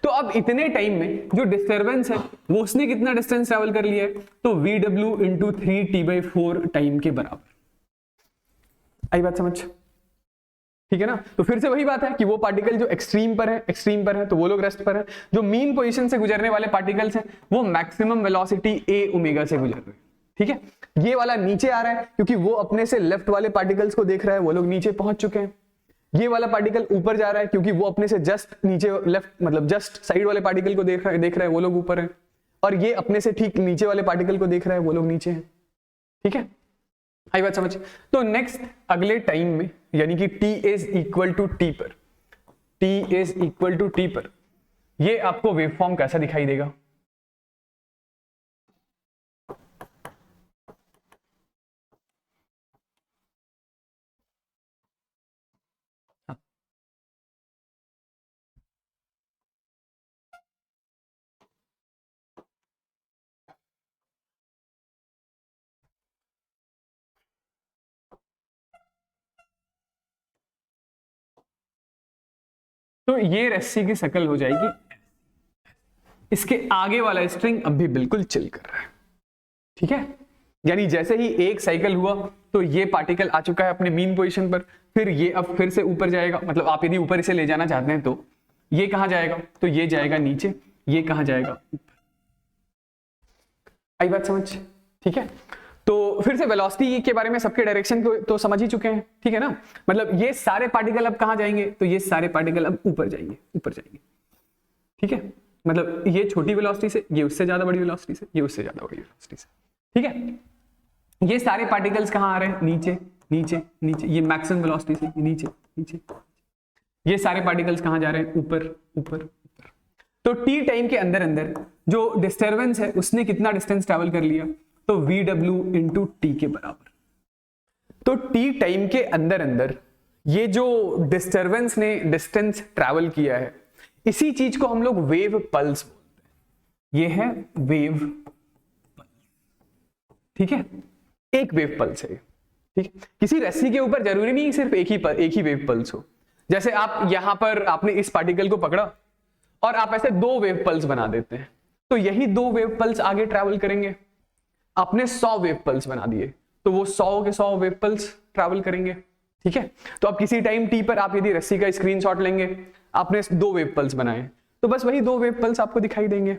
तो अब इतने टाइम में जो डिस्टरबेंस है वो उसने कितना डिस्टेंस ट्रैवल कर लिया है, तो VW इंटू 3t/4 टाइम के बराबर। आई बात समझ, ठीक है ना। तो फिर से वही बात है कि वो पार्टिकल जो एक्सट्रीम पर है तो वो लोग रेस्ट पर है। जो मीन पोजीशन से गुजरने वाले पार्टिकल्स हैं वो मैक्सिमम वेलोसिटी a ओमेगा से गुजर रहे हैं, ठीक है। ये वाला नीचे आ रहा है क्योंकि वो अपने से लेफ्ट वाले पार्टिकल्स को देख रहा है, वो लोग नीचे पहुंच चुके हैं। ये वाला पार्टिकल ऊपर जा रहा है क्योंकि वो अपने से जस्ट नीचे लेफ्ट मतलब जस्ट साइड वाले पार्टिकल को देख रहा है वो लोग ऊपर हैं, और ये अपने से ठीक नीचे वाले पार्टिकल को देख रहा है वो लोग नीचे हैं। ठीक है, आई बात समझ। तो नेक्स्ट अगले टाइम में यानी कि t is equal to t पर, t is equal to t पर ये आपको वेवफॉर्म कैसा दिखाई देगा? तो ये रस्सी की शक्ल हो जाएगी, इसके आगे वाला स्ट्रिंग अब भी बिल्कुल चिल कर रहा है। ठीक है, यानी जैसे ही एक साइकिल हुआ तो ये पार्टिकल आ चुका है अपने मीन पोजीशन पर, फिर ये अब फिर से ऊपर जाएगा, मतलब आप यदि ऊपर इसे ले जाना चाहते हैं तो ये कहां जाएगा? तो ये जाएगा नीचे, ये कहां जाएगा? ऊपर। आई बात समझ? ठीक है, तो फिर से वेलोसिटी के बारे में सबके डायरेक्शन को तो समझ ही चुके हैं। ठीक है ना, मतलब ये सारे पार्टिकल अब कहां जाएंगे? तो ये सारे पार्टिकल अब ऊपर जाएंगे, ऊपर जाएंगे। ठीक है, मतलब ये छोटी वेलोसिटी से, ये उससे ज्यादा बड़ी वेलोसिटी से, ये उससे ज्यादा बड़ी वेलोसिटी से। ठीक है, ये सारे पार्टिकल्स कहां आ रहे हैं? नीचे नीचे नीचे, ये मैक्सिमम वेलोसिटी से नीचे नीचे। ये सारे पार्टिकल्स कहां जा रहे हैं? ऊपर ऊपर ऊपर। तो टी टाइम के अंदर अंदर जो डिस्टर्बेंस है उसने कितना डिस्टेंस ट्रैवल कर लिया? तो VW इंटू टी के बराबर। तो टी टाइम के अंदर अंदर ये जो डिस्टर्बेंस ने डिस्टेंस ट्रैवल किया है, इसी चीज को हम लोग वेव पल्स बोलते हैं। ये है वेव पल्स। ठीक है, एक वेव पल्स है। ठीक है, किसी रस्सी के ऊपर जरूरी नहीं सिर्फ एक ही वेव पल्स हो। जैसे आप यहां पर आपने इस पार्टिकल को पकड़ा और आप ऐसे दो वेव पल्स बना देते हैं, तो यही दो वेव पल्स आगे ट्रैवल करेंगे। आपने 100 वेव पल्स बना दिए तो वो 100 के 100 वेव पल्स ट्रैवल करेंगे। ठीक है, तो अब किसी टाइम टी पर आप यदि रस्सी का स्क्रीनशॉट लेंगे, आपने 2 वेव पल्स बनाए तो बस वही 2 वेव पल्स आपको दिखाई देंगे।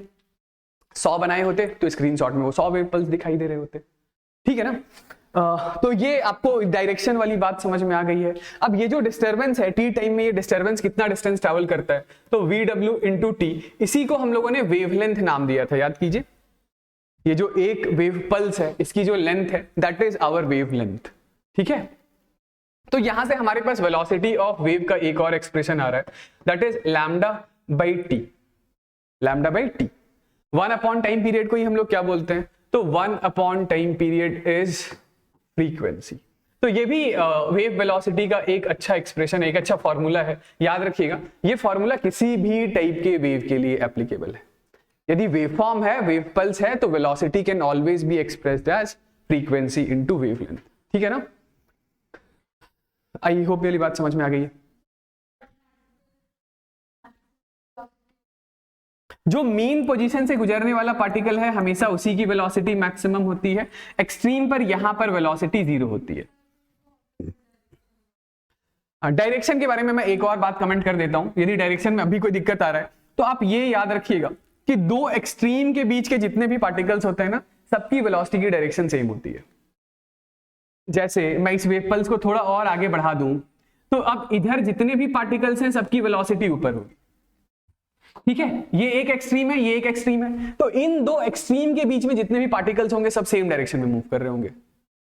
100 बनाए होते तो स्क्रीनशॉट में वो 100 वेव पल्स दिखाई दे रहे होते। ठीक है ना, तो ये आपको डायरेक्शन वाली बात समझ में आ गई है। अब ये जो डिस्टर्बेंस है टी टाइम में, ये डिस्टर्बेंस कितना डिस्टेंस ट्रैवल करता है? तो VW इंटू टी, इसी को हम लोगों ने वेवलेंथ नाम दिया था, याद कीजिए। ये जो एक वेव पल्स है इसकी जो लेंथ है दैट इज आवर वेवलेंथ। ठीक है, तो यहां से हमारे पास वेलोसिटी ऑफ वेव का एक और एक्सप्रेशन आ रहा है, that is lambda by T. Lambda by T 1 upon time period को ही हम लोग क्या बोलते हैं? तो 1 upon time period is frequency. तो ये भी वेव वेलोसिटी का एक अच्छा एक्सप्रेशन है, एक अच्छा फॉर्मूला है। याद रखिएगा, ये फॉर्मूला किसी भी टाइप के वेव के लिए एप्लीकेबल है। यदि वेवफॉर्म है, वेव पल्स है, तो velocity can always be expressed as frequency into wavelength. ठीक है ना, आई होप ये बात समझ में आ गई है। जो मीन पोजीशन से गुजरने वाला पार्टिकल है हमेशा उसी की वेलोसिटी मैक्सिमम होती है। एक्सट्रीम पर यहां पर वेलोसिटी 0 होती है। डायरेक्शन के बारे में मैं एक और बात कमेंट कर देता हूं, यदि डायरेक्शन में अभी कोई दिक्कत आ रहा है तो आप ये याद रखिएगा कि दो एक्सट्रीम के बीच के जितने भी पार्टिकल्स होते हैं ना, सबकी वेलोसिटी की डायरेक्शन सेम होती है। जैसे मैं इस वेव पल्स को थोड़ा और आगे बढ़ा दूं तो अब इधर जितने भी पार्टिकल्स हैं सबकी वेलोसिटी ऊपर होगी। ठीक है, ये एक एक्सट्रीम है, ये एक एक्सट्रीम है, तो इन दो एक्सट्रीम के बीच में जितने भी पार्टिकल्स होंगे सब सेम डायरेक्शन में मूव कर रहे होंगे।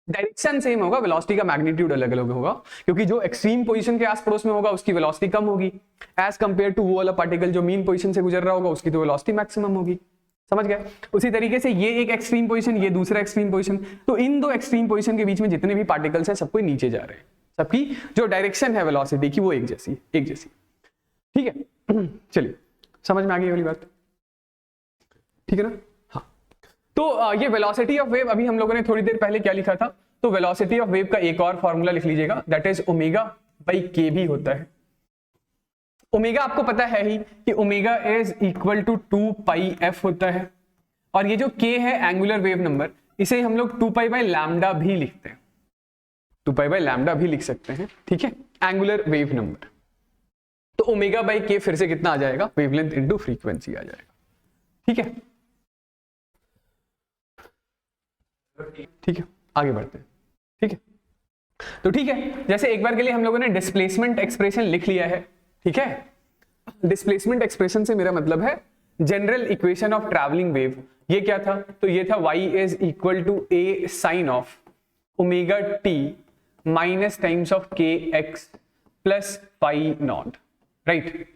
डायरेक्शन सेम होगा, वेलोसिटी का मैग्नीट्यूड अलग अलग होगा, क्योंकि जो एक्सट्रीम पोजीशन के आस पड़ोस में होगा उसकी वेलोसिटी कम होगी एज कंपेयर टू वो वाला पार्टिकल जो मीन पोजीशन से गुजर रहा होगा, उसकी तो वेलोसिटी मैक्सिमम होगी। समझ गए? उसी तरीके से ये एक एक्सट्रीम पोजीशन, ये दूसरा एक्सट्रीम पोजीशन, तो इन दो एक्सट्रीम पोजीशन के बीच में जितने भी पार्टिकल्स हैं सबको नीचे जा रहे हैं, सबकी जो डायरेक्शन है वेलोसिटी की वो एक जैसी। ठीक है, चलिए समझ में आ गई वाली बात। ठीक है ना, हाँ। तो ये वेलोसिटी ऑफ वेव, अभी हम लोगों ने थोड़ी देर पहले क्या लिखा था, तो वेलोसिटी ऑफ वेव का एक और फॉर्मूला लिख लीजिएगा, दैट इज ओमेगा बाई के भी होता है। ओमेगा आपको पता है ही कि omega is equal to 2 pi f होता है, और ये जो के है एंगुलर वेव नंबर, इसे हम लोग 2 पाई बाई लैम्डा भी लिखते हैं, 2 पाई बाई लैम्डा भी लिख सकते हैं। ठीक है, एंगुलर वेव नंबर। तो ओमेगा बाई के फिर से कितना आ जाएगा? वेवलेंथ इनटू फ्रीक्वेंसी आ जाएगा। ठीक है, ठीक है, आगे बढ़ते हैं। ठीक है, तो ठीक है, जैसे एक बार के लिए हम लोगों ने डिस्प्लेसमेंट एक्सप्रेशन लिख लिया है, ठीक है। डिस्प्लेसमेंट एक्सप्रेशन से मेरा मतलब है general equation of travelling wave. ये क्या था? तो ये था y is equal to a sine of omega t minus times of k x plus phi naught, right.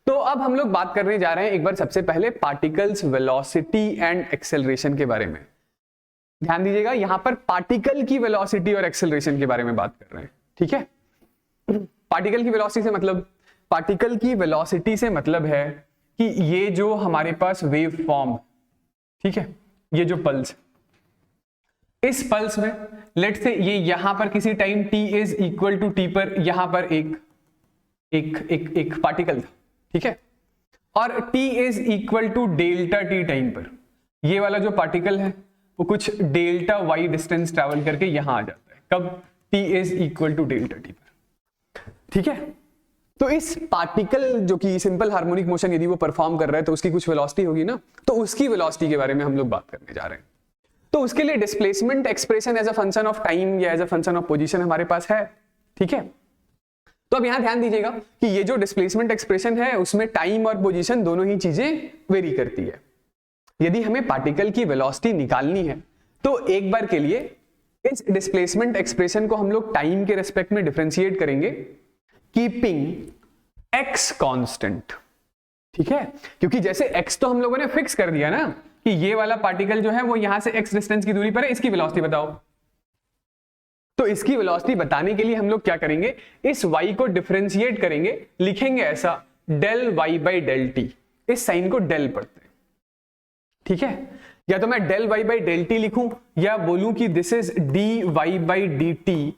तो अब हम लोग बात करने जा रहे हैं एक बार सबसे पहले पार्टिकल्स वेलोसिटी एंड एक्सेलरेशन के बारे में। ध्यान दीजिएगा, यहां पर पार्टिकल की वेलोसिटी और एक्सेलरेशन के बारे में बात कर रहे हैं, ठीक है। पार्टिकल की वेलोसिटी से मतलब, पार्टिकल की वेलोसिटी से मतलब है कि ये जो हमारे पास वेव फॉर्म, ठीक है, ये जो पल्स, इस पल्स में लेट से ये यहां पर किसी time t is equal to t पर यहां पर एक पार्टिकल था, ठीक है, और t is equal to delta t time पर ये वाला जो पार्टिकल है वो कुछ डेल्टा y डिस्टेंस ट्रैवल करके यहां आ जाता है। कब? t is equal to delta t पर, ठीक है। तो इस पार्टिकल जो कि सिंपल हार्मोनिक मोशन यदि वो परफॉर्म कर रहा है तो उसकी कुछ वेलोसिटी होगी ना, तो उसकी वेलोसिटी के बारे में हम लोग बात करने जा रहे हैं। तो उसके लिए displacement expression as a function of time या as a function of position हमारे पास है, ठीक है। तो अब यहां ध्यान दीजिएगा कि ये जो डिस्प्लेसमेंट एक्सप्रेशन है उसमें टाइम और पोजीशन दोनों ही चीजें वेरी करती है। यदि हमें पार्टिकल की वेलोसिटी निकालनी है तो एक बार के लिए इस डिस्प्लेसमेंट एक्सप्रेशन को हम लोग टाइम के रेस्पेक्ट में डिफरेंशिएट करेंगे कीपिंग x कांस्टेंट, ठीक है। क्योंकि जैसे x तो हम लोगों ने फिक्स कर दिया ना कि ये वाला पार्टिकल जो है वो यहां से x डिस्टेंस की दूरी पर है, इसकी वेलोसिटी बताओ। तो इसकी वेलोसिटी बताने के लिए हम लोग क्या करेंगे, इस y को डिफरेंशिएट करेंगे, लिखेंगे ऐसा del y by del t, इस साइन को डेल पढ़ते हैं, ठीक है। या तो मैं del y by del t लिखूं या बोलूं कि this is d y by d t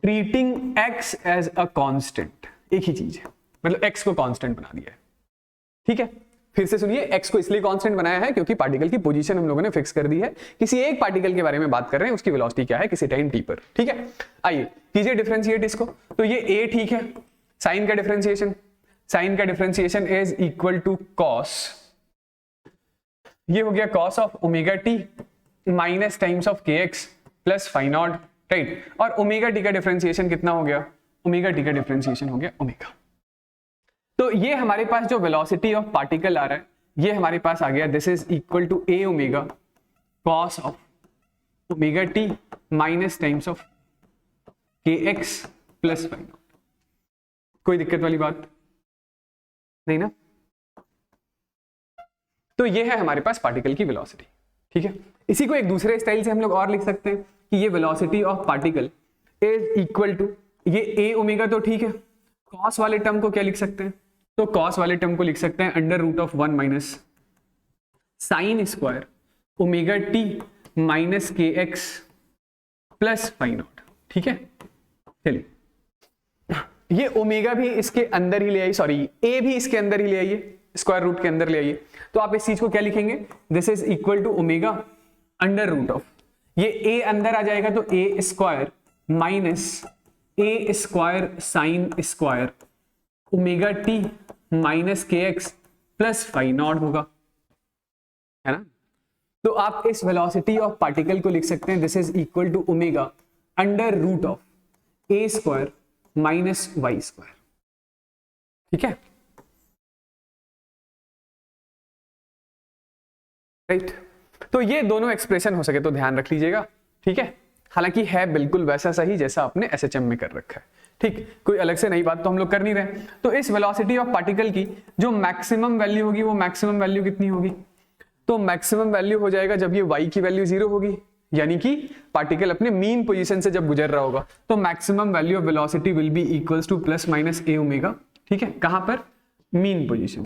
treating x as a constant, एक ही चीज है, मतलब x को कांस्टेंट बना दिया है, ठीक है। फिर से सुनिए, x को इसलिए कांस्टेंट बनाया है क्योंकि पार्टिकल की पोजीशन हम लोगों ने फिक्स कर दी है। किसी एक पार्टिकल के बारे में बात कर रहे हैं, उसकी वेलोसिटी क्या है किसी टाइम t पर, ठीक है। आइए कीजिए डिफरेंशिएट इसको। तो ये a, ठीक है, साइन का डिफरेंशिएशन, साइन का differentiation is equal to cos, ये हो गया cos of omega t minus times of k x plus phi naught, right. और ओमेगा टी का डिफरेंशिएशन कितना हो गया? ओमेगा टी का डिफरेंशिएशन हो गया ओमेगा। तो ये हमारे पास जो वेलोसिटी ऑफ पार्टिकल आ रहा है ये हमारे पास आ गया, this is equal to a omega cos of omega t minus times of k x plus phi naught. कोई दिक्कत वाली बात नहीं ना? तो ये है हमारे पास पार्टिकल की वेलोसिटी, ठीक है। इसी को एक दूसरे स्टाइल से हम लोग और लिख सकते हैं कि ये velocity of particle is equal to, ये ए ओमेगा तो ठीक है, कॉस वाले टर्म को क्या लिख सकते हैं? तो कॉस वाले टर्म को लिख सकते हैं under root of 1 minus sine square omega t minus k x plus phi naught, ठीक है। चलिए ये ओमेगा भी इसके अंदर ही ले आइए, सॉरी ए भी इसके अंदर ही ले आइए, स्क्वायर रूट के अंदर ले आइए। तो आप इस चीज को क्या लिखेंगे? This is equal to omega under root of, ये ए अंदर आ जाएगा तो a square minus a square sine square omega t minus k x plus phi not होगा, है ना। तो आप इस वेलोसिटी ऑफ पार्टिकल को लिख सकते हैं this is equal to omega under root of a square minus y square, ठीक है, राइट। तो ये दोनों एक्सप्रेशन हो सके तो ध्यान रख लीजिएगा, ठीक है। हालांकि है बिल्कुल वैसा सही जैसा आपने एसएचएम में कर रखा है, ठीक, कोई अलग से नई बात तो हम लोग कर नहीं रहे। तो इस वेलोसिटी ऑफ पार्टिकल की जो मैक्सिमम वैल्यू होगी वो मैक्सिमम वैल्यू कितनी होगी? तो मैक्सिमम वैल्यू हो जाएगा जब ये y की वैल्यू 0 होगी, यानी कि पार्टिकल अपने मीन पोजीशन से जब गुजर रहा होगा, तो maximum value of velocity will be equals two plus minus A omega, ठीक है, कहां पर? मीन पोजीशन,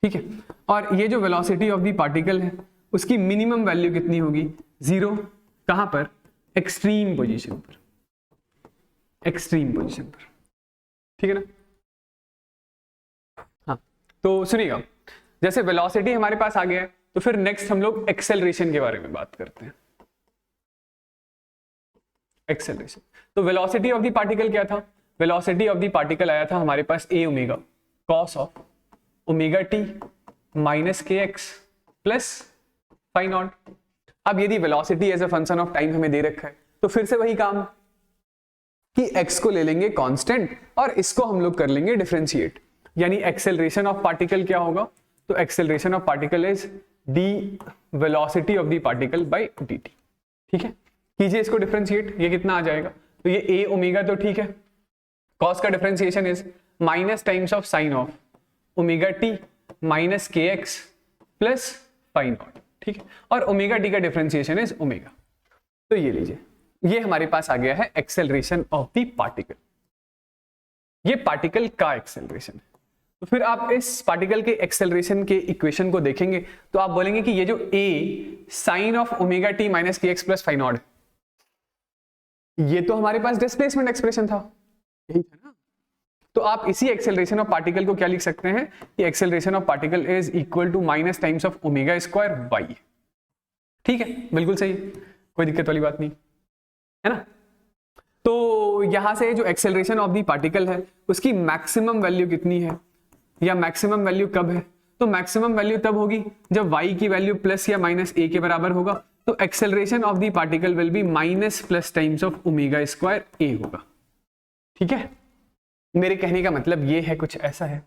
ठीक है। और ये जो वेलोसिटी ऑफ द पार्टिकल है उसकी मिनिमम वैल्यू कितनी होगी? 0, कहां पर? एक्सट्रीम पोजीशन पर, एक्सट्रीम पोजीशन पर, ठीक है ना। हाँ, तो सुनिएगा, जैसे वेलोसिटी हमारे पास आ गया है तो फिर नेक्स्ट हम लोग एक्सेलरेशन के बारे में बात करते हैं। एक्सेलरेशन, तो वेलोसिटी ऑफ द पार्टिकल क्या था? वेलोसिटी ऑफ द पार्टिकल आया था हमारे पास a omega cos of omega t minus k x plus phi naught. अब यदि velocity as a function of time हमें दे रखा है तो फिर से वही काम, कि x को ले लेंगे कांस्टेंट और इसको हम लोग कर लेंगे डिफरेंशिएट, यानी एक्सेलरेशन ऑफ पार्टिकल क्या होगा, तो acceleration of particle is d velocity of the particle by dt। ठीक है, कीजिए इसको डिफरेंशिएट, ये कितना आ जाएगा, तो ये a ओमेगा तो ठीक है, कॉस का differentiation is minus times of sine of omega t minus k x plus phi naught. ठीक है, और ओमेगा टी का डिफरेंशिएशन इज ओमेगा। तो ये लीजिए, ये हमारे पास आ गया है एक्सेलरेशन ऑफ द पार्टिकल, ये पार्टिकल का एक्सेलरेशन है। तो फिर आप इस पार्टिकल के एक्सेलरेशन के इक्वेशन को देखेंगे तो आप बोलेंगे कि ये जो a sine of omega t minus k x plus phi naught, ये तो हमारे पास डिस्प्लेसमेंट एक्सप्रेशन था, यही था ना। तो आप इसी एक्सेलरेशन ऑफ पार्टिकल को क्या लिख सकते हैं कि acceleration of particle is equal to minus times of omega square y. ठीक है, बिल्कुल सही, कोई दिक्कत वाली बात नहीं है ना। तो यहां से जो एक्सेलरेशन ऑफ द पार्टिकल है उसकी मैक्सिमम वैल्यू कितनी है, या मैक्सिमम वैल्यू कब है, तो मैक्सिमम वैल्यू तब होगी जब y की वैल्यू प्लस या माइनस a के बराबर होगा। तो acceleration of the particle will be minus plus times of omega square a होगा। ठीक है, मेरे कहने का मतलब ये है, कुछ ऐसा है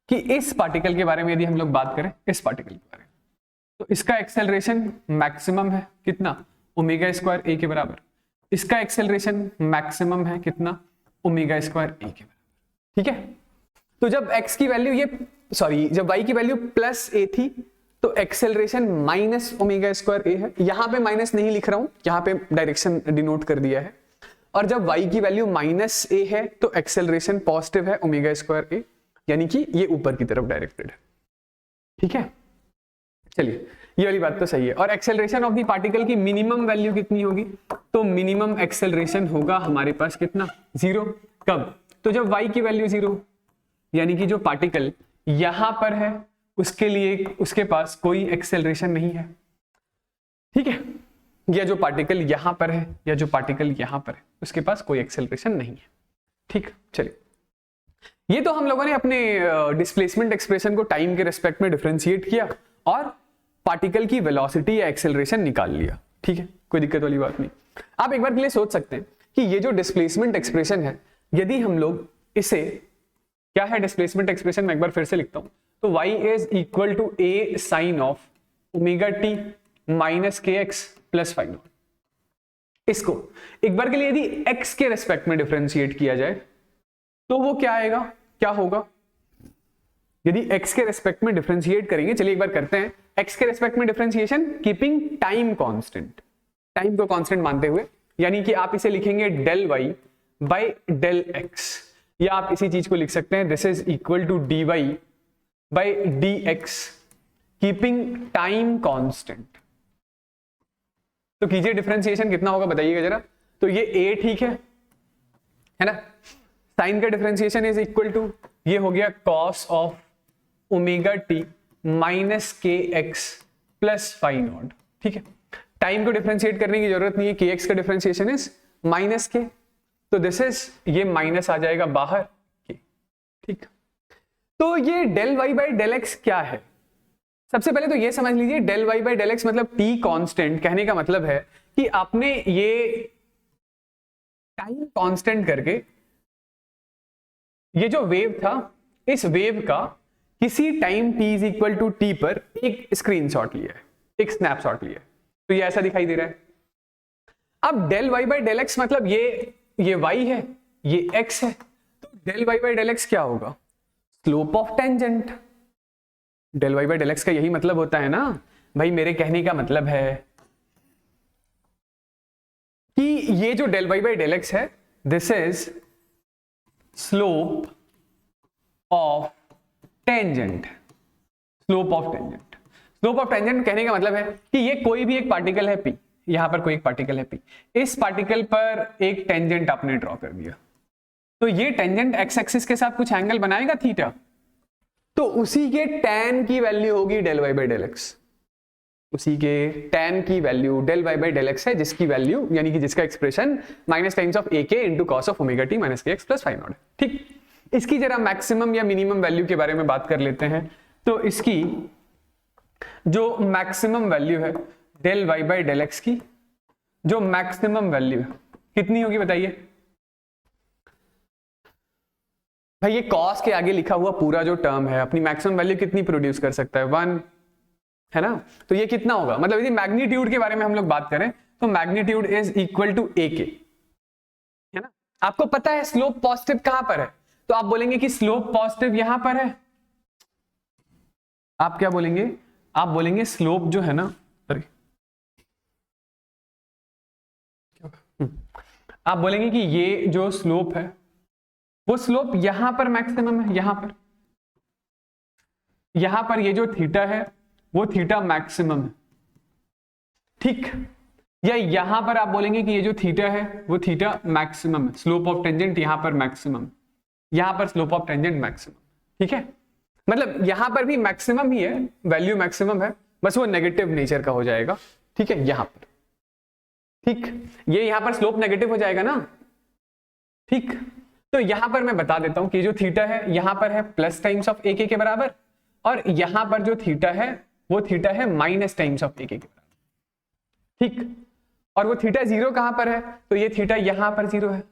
कि इस पार्टिकल के बारे में यदि हम लोग बात करें, इस पार्टिकल के बारे में, तो इसका एक्सेलरेशन मैक्सिमम है कितना, ओमेगा स्क्वायर a के बराबर। इसका एक्सेलरेशन मैक्सिमम है कितना, ओमेगा स्क्वायर a के बराबर। ठीक है, तो जब x की वैल्यू जब y की वैल्यू प्लस a थी तो acceleration minus omega square a है। यहां पे माइनस नहीं लिख रहा हूं, यहां पे डायरेक्शन डिनोट कर दिया है। और जब y की वैल्यू माइनस a है तो एक्सेलरेशन पॉजिटिव है ओमेगा स्क्वायर a, यानी कि ये ऊपर की तरफ डायरेक्टेड है। ठीक है, चलिए ये वाली बात तो सही है। और एक्सेलरेशन ऑफ द पार्टिकल की मिनिमम वैल्यू कितनी होगी, तो मिनिमम एक्सेलरेशन होगा हमारे पास कितना, 0। कब, तो जब y की वैल्यू 0, यानी कि जो पार्टिकल यहां पर है उसके लिए उसके पास कोई एक्सेलरेशन नहीं है। ठीक है, या जो पार्टिकल यहां पर है या जो पार्टिकल यहां पर है उसके पास कोई एक्सेलरेशन नहीं है। ठीक, चलिए ये तो हम लोगों ने अपने डिस्प्लेसमेंट एक्सप्रेशन को टाइम के रेस्पेक्ट में डिफरेंशिएट किया और पार्टिकल की वेलोसिटी या एक्सेलरेशन निकाल लिया। ठीक है, कोई दिक्कत वाली बात नहीं। आप एक बार के लिए सोच सकते हैं कि ये जो डिस्प्लेसमेंट एक्सप्रेशन है, यदि हम लोग इसे, क्या है डिस्प्लेसमेंट एक्सप्रेशन, मैं एक बार फिर से लिखता हूं, तो y is equal to a sine of omega t minus k x plus phi naught. इसको एक बार के लिए यदि x के रेस्पेक्ट में डिफरेंशिएट किया जाए तो वो क्या आएगा, क्या होगा, यदि x के रेस्पेक्ट में डिफरेंशिएट करेंगे, चलिए एक बार करते हैं। x के रेस्पेक्ट में differentiation keeping time constant, time को कांस्टेंट मानते हुए, यानी कि आप इसे लिखेंगे del y by del x, या आप इसी चीज को लिख सकते हैं this is equal to dy by dx keeping time constant. तो कीजिए डिफरेंशिएशन कितना होगा बताइएगा जरा। तो ये a ठीक है ना, साइन का डिफरेंशिएशन इज इक्वल टू, ये हो गया cos of omega t minus k x plus phi naught. ठीक है, टाइम को डिफरेंशिएट करने की जरूरत नहीं है, के एक्स का डिफरेंशिएशन इज माइनस के, तो दिस इज, ये माइनस आ जाएगा बाहर के। ठीक, तो ये del y by del x क्या है, सबसे पहले तो ये समझ लीजिए, del y by del x मतलब टी कांस्टेंट। कहने का मतलब है कि आपने ये टाइम कांस्टेंट करके ये जो वेव था, इस वेव का किसी time t is equal to t पर एक स्क्रीनशॉट लिया है, एक स्नैपशॉट लिया है, तो ये ऐसा दिखाई दे रहा है। अब del y by del x मतलब ये y है, ये x है, तो del y by del x क्या होगा, slope of tangent. Del y by del x का यही मतलब होता है ना भाई, मेरे कहने का मतलब है कि ये जो del y by del x है, this is slope of tangent. Slope of tangent, slope of tangent कहने का मतलब है कि ये कोई भी एक पार्टिकल है p, यहां पर कोई एक पार्टिकल है p, इस पार्टिकल पर एक टेंजेंट आपने ड्रॉ कर दिया, तो ये टेंजेंट एक्स एक्सिस के साथ कुछ एंगल बनाएगा थीटा, तो उसी के tan की वैल्यू होगी del y by del x. उसी के tan की value del y by del x है, जिसकी वैल्यू यानी कि जिसका expression minus times of a k into cos of omega t minus k x plus phi naught है। ठीक, इसकी जरा मैक्सिमम या मिनिमम वैल्यू के बारे में बात कर लेते हैं। तो इसकी जो मैक्सिमम वैल्यू है del y by del x की, जो मैक्सिमम वैल्यू है कितनी होगी बताइए भाई। ये कॉस के आगे लिखा हुआ पूरा जो टर्म है अपनी मैक्सिमम वैल्यू कितनी प्रोड्यूस कर सकता है, 1 है ना। तो ये कितना होगा, मतलब यदि मैग्नीट्यूड के बारे में हम लोग बात करें तो मैग्नीट्यूड इज इक्वल टू ए के, है ना। आपको पता है स्लोप पॉजिटिव कहां पर है, तो आप बोलेंगे कि स्लोप पॉजिटिव यहां पर है। आप क्या बोलेंगे, आप बोलेंगे स्लोप जो है ना, सॉरी आप बोलेंगे कि ये जो स्लोप है वो स्लोप यहां पर मैक्सिमम है, यहां पर ये जो थीटा है वो थीटा मैक्सिमम है, ठीक। या यहां पर आप बोलेंगे कि ये जो थीटा है वो थीटा मैक्सिमम है, स्लोप ऑफ टेंजेंट यहां पर मैक्सिमम, यहां पर स्लोप ऑफ टेंजेंट मैक्सिमम, ठीक है। मतलब यहां पर भी मैक्सिमम ही है, वैल्यू मैक्सिमम है, बस वो नेगेटिव नेचर का हो जाएगा, ठीक है, यहां पर, ठीक। ये यहां पर स्लोप नेगेटिव हो जाएगा ना, ठीक। तो यहां पर मैं बता देता हूं कि जो थीटा है यहां पर है प्लस टाइम्स ऑफ ए के बराबर, और यहां पर जो थीटा है वो थीटा है माइनस टाइम्स ऑफ ए के बराबर, ठीक। और वो थीटा जीरो कहां पर है, तो ये थीटा यहां पर जीरो है,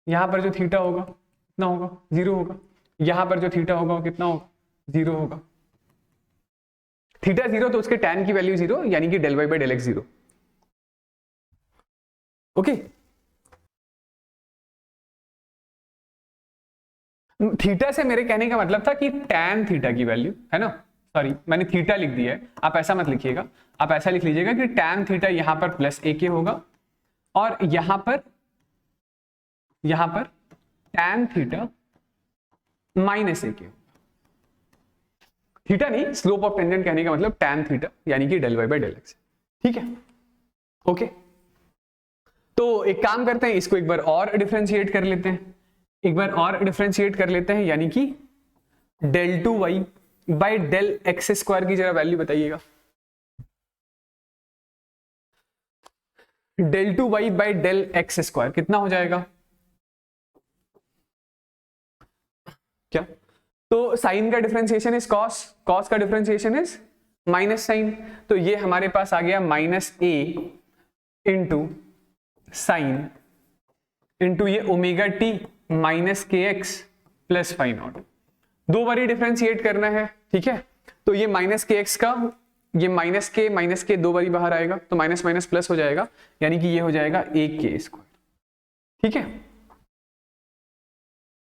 यहां पर जो थीटा होगा कितना होगा, जीरो होगा। यहां पर जो थीटा होगा वो कितना होगा, जीरो होगा। थीटा जीरो तो उसके टैन की वैल्यू जीरो, यानी कि del y by del x zero, okay. Theta से मेरे कहने का मतलब था कि टैन थीटा की वैल्यू है ना, सॉरी मैंने थीटा लिख दिया है, आप ऐसा मत लिखिएगा, आप ऐसा लिख लीजिएगा कि टैन थीटा यहां पर प्लस ए के होगा, और यहां पर टैन थीटा माइनस ए के होगा। थीटा नहीं, स्लोप ऑफ टेंजेंट कहने का मतलब टैन थीटा, यानी कि del y by del x, ठीक है, ओके। तो एक काम करते हैं, इसको एक बार और डिफरेंशिएट कर लेते हैं, यानी कि del two y by del x square की जरा वैल्यू बताइएगा। Del two y by del x square कितना हो जाएगा, क्या। तो साइन का डिफरेंशिएशन इज कॉस, कॉस का डिफरेंशिएशन इज माइनस साइन, तो ये हमारे पास आ गया minus a into sine into ये omega t minus k x plus phi naught, दो बारी डिफरेंशिएट करना है, ठीक है। तो ये माइनस के एक्स का ये माइनस के दो बारी बाहर आएगा, तो माइनस माइनस प्लस हो जाएगा, यानी कि ये हो जाएगा ए के स्क्वायर, ठीक है,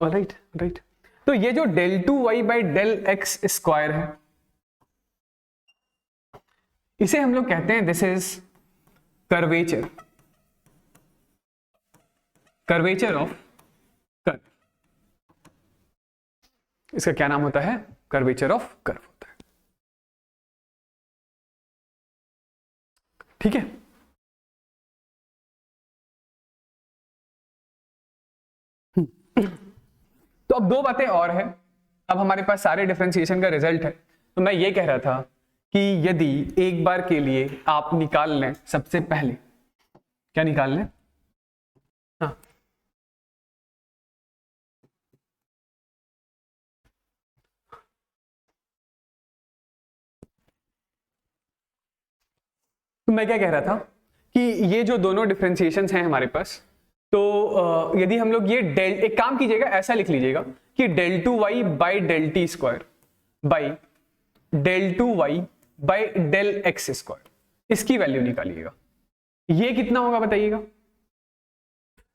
राइट राइट। तो ये जो del two y by del x square है, इसे हम लोग कहते हैं this is curvature of curve. इसका क्या नाम होता है, कर्वेचर ऑफ कर्व होता है, ठीक है। तो अब दो बातें और है, अब हमारे पास सारे डिफरेंशिएशन का रिजल्ट है। तो मैं ये कह रहा था कि यदि एक बार के लिए आप निकाल लें, सबसे पहले क्या निकाल लें, हाँ तो मैं क्या कह रहा था कि ये जो दोनों डिफरेंशिएशंस हैं हमारे पास, तो यदि हम लोग ये डेल, एक काम कीजिएगा ऐसा लिख लीजिएगा कि del two y by del t square by del two y by del x square, इसकी वैल्यू निकालिएगा। ये कितना होगा बताइएगा,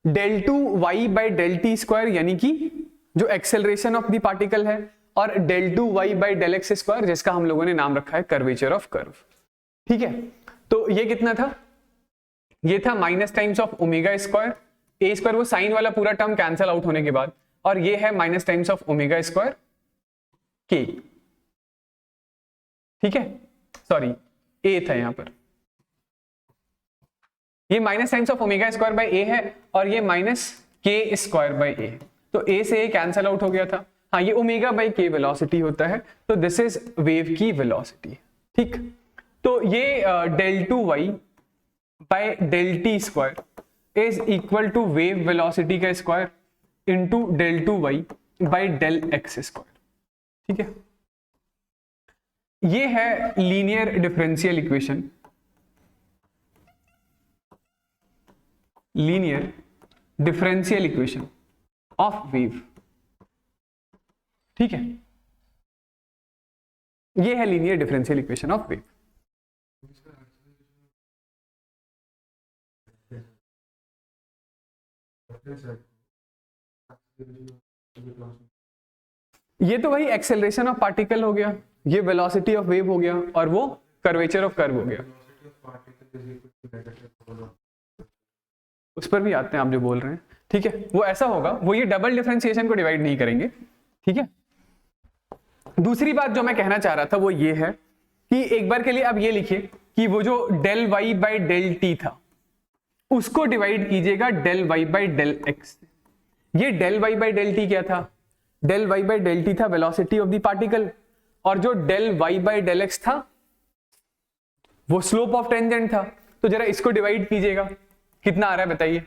del two y by del t square यानी कि जो एक्सेलरेशन ऑफ द पार्टिकल है, और del two y by del x square जिसका हम लोगों ने नाम रखा है कर्वेचर ऑफ कर्व, ठीक है। तो ये कितना था, ये था minus times of omega square, A square वो साइन वाला पूरा टर्म कैंसल आउट होने के बाद, और ये है minus times of omega square k, ठीक है, सॉरी ए था यहां पर, ये minus times of omega square by a है, और ये माइनस के स्क्वायर बाय ए, तो ए से ए कैंसल आउट हो गया था। हाँ, ये ओमेगा बाय के वेलोसिटी होता है, तो दिस इज वेव की वेलोसिटी, ठीक। तो ये del two y by del t square is equal to wave velocity का square into del two y by del x square, ठीक है। ये है linear differential equation linear differential equation of wave. ठीक है, ये है linear differential equation of wave. ये तो वही एक्सेलरेशन ऑफ पार्टिकल हो गया, ये वेलोसिटी ऑफ वेव हो गया, और वो कर्वेचर ऑफ कर्व हो गया। उस पर भी आते हैं आप जो बोल रहे हैं। ठीक है, वो ऐसा होगा, वो ये डबल डिफरेंशिएशन को डिवाइड नहीं करेंगे। ठीक है, दूसरी बात जो मैं कहना चाह रहा था वो ये है कि एक बार के लिए आप ये लिखिए कि वो जो del y by del t था उसको डिवाइड कीजिएगा del y by del x. ये del y by del t क्या था? Del y by del t था वेलोसिटी ऑफ द पार्टिकल, और जो del y by del x था वो स्लोप ऑफ टेंजेंट था। तो जरा इसको डिवाइड कीजिएगा, कितना आ रहा है बताइए।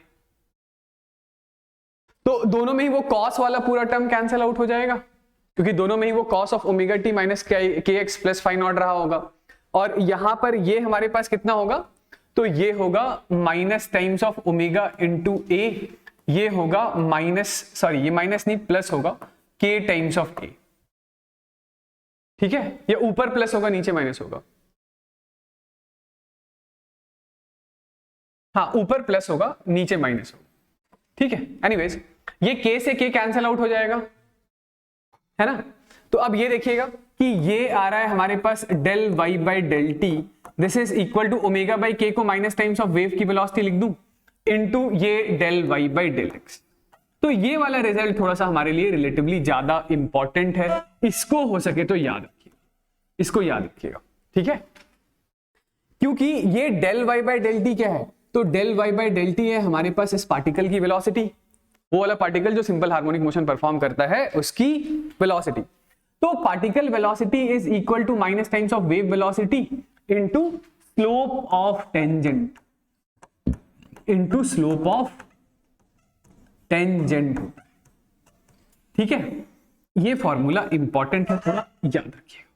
तो दोनों में ही वो कॉस वाला पूरा टर्म कैंसिल आउट हो जाएगा, क्योंकि दोनों में ही वो cos of omega t minus k x plus phi not रहा होगा। और यहां पर ये हमारे पास कितना होगा? तो ये होगा minus times of omega into a, ये होगा माइनस, सॉरी ये माइनस नहीं प्लस होगा के टाइम्स ऑफ ए। ठीक है, ये ऊपर प्लस होगा नीचे माइनस होगा। हाँ, ऊपर प्लस होगा नीचे माइनस होगा। ठीक है, एनीवेज ये के से के कैंसिल आउट हो जाएगा, है ना। तो अब ये देखिएगा कि ये आ रहा है हमारे पास del y by del t, this is equal to omega by k को माइनस टाइम्स ऑफ वेव की वेलोसिटी लिख दूं इनटू ये del y by del x. तो ये वाला रिजल्ट थोड़ा सा हमारे लिए रिलेटिवली ज्यादा इंपॉर्टेंट है, इसको हो सके तो याद रखिए, इसको याद रखिएगा। ठीक है, क्योंकि ये del y by del t क्या है? तो del y by del t है हमारे पास इस पार्टिकल की वेलोसिटी, वो वाला पार्टिकल जो सिंपल हार्मोनिक मोशन परफॉर्म करता है उसकी वेलोसिटी। तो particle velocity is equal to minus times of wave velocity into slope of tangent, into slope of tangent. ठीक है, ये फॉर्मूला इंपॉर्टेंट है, थोड़ा याद रखिएगा।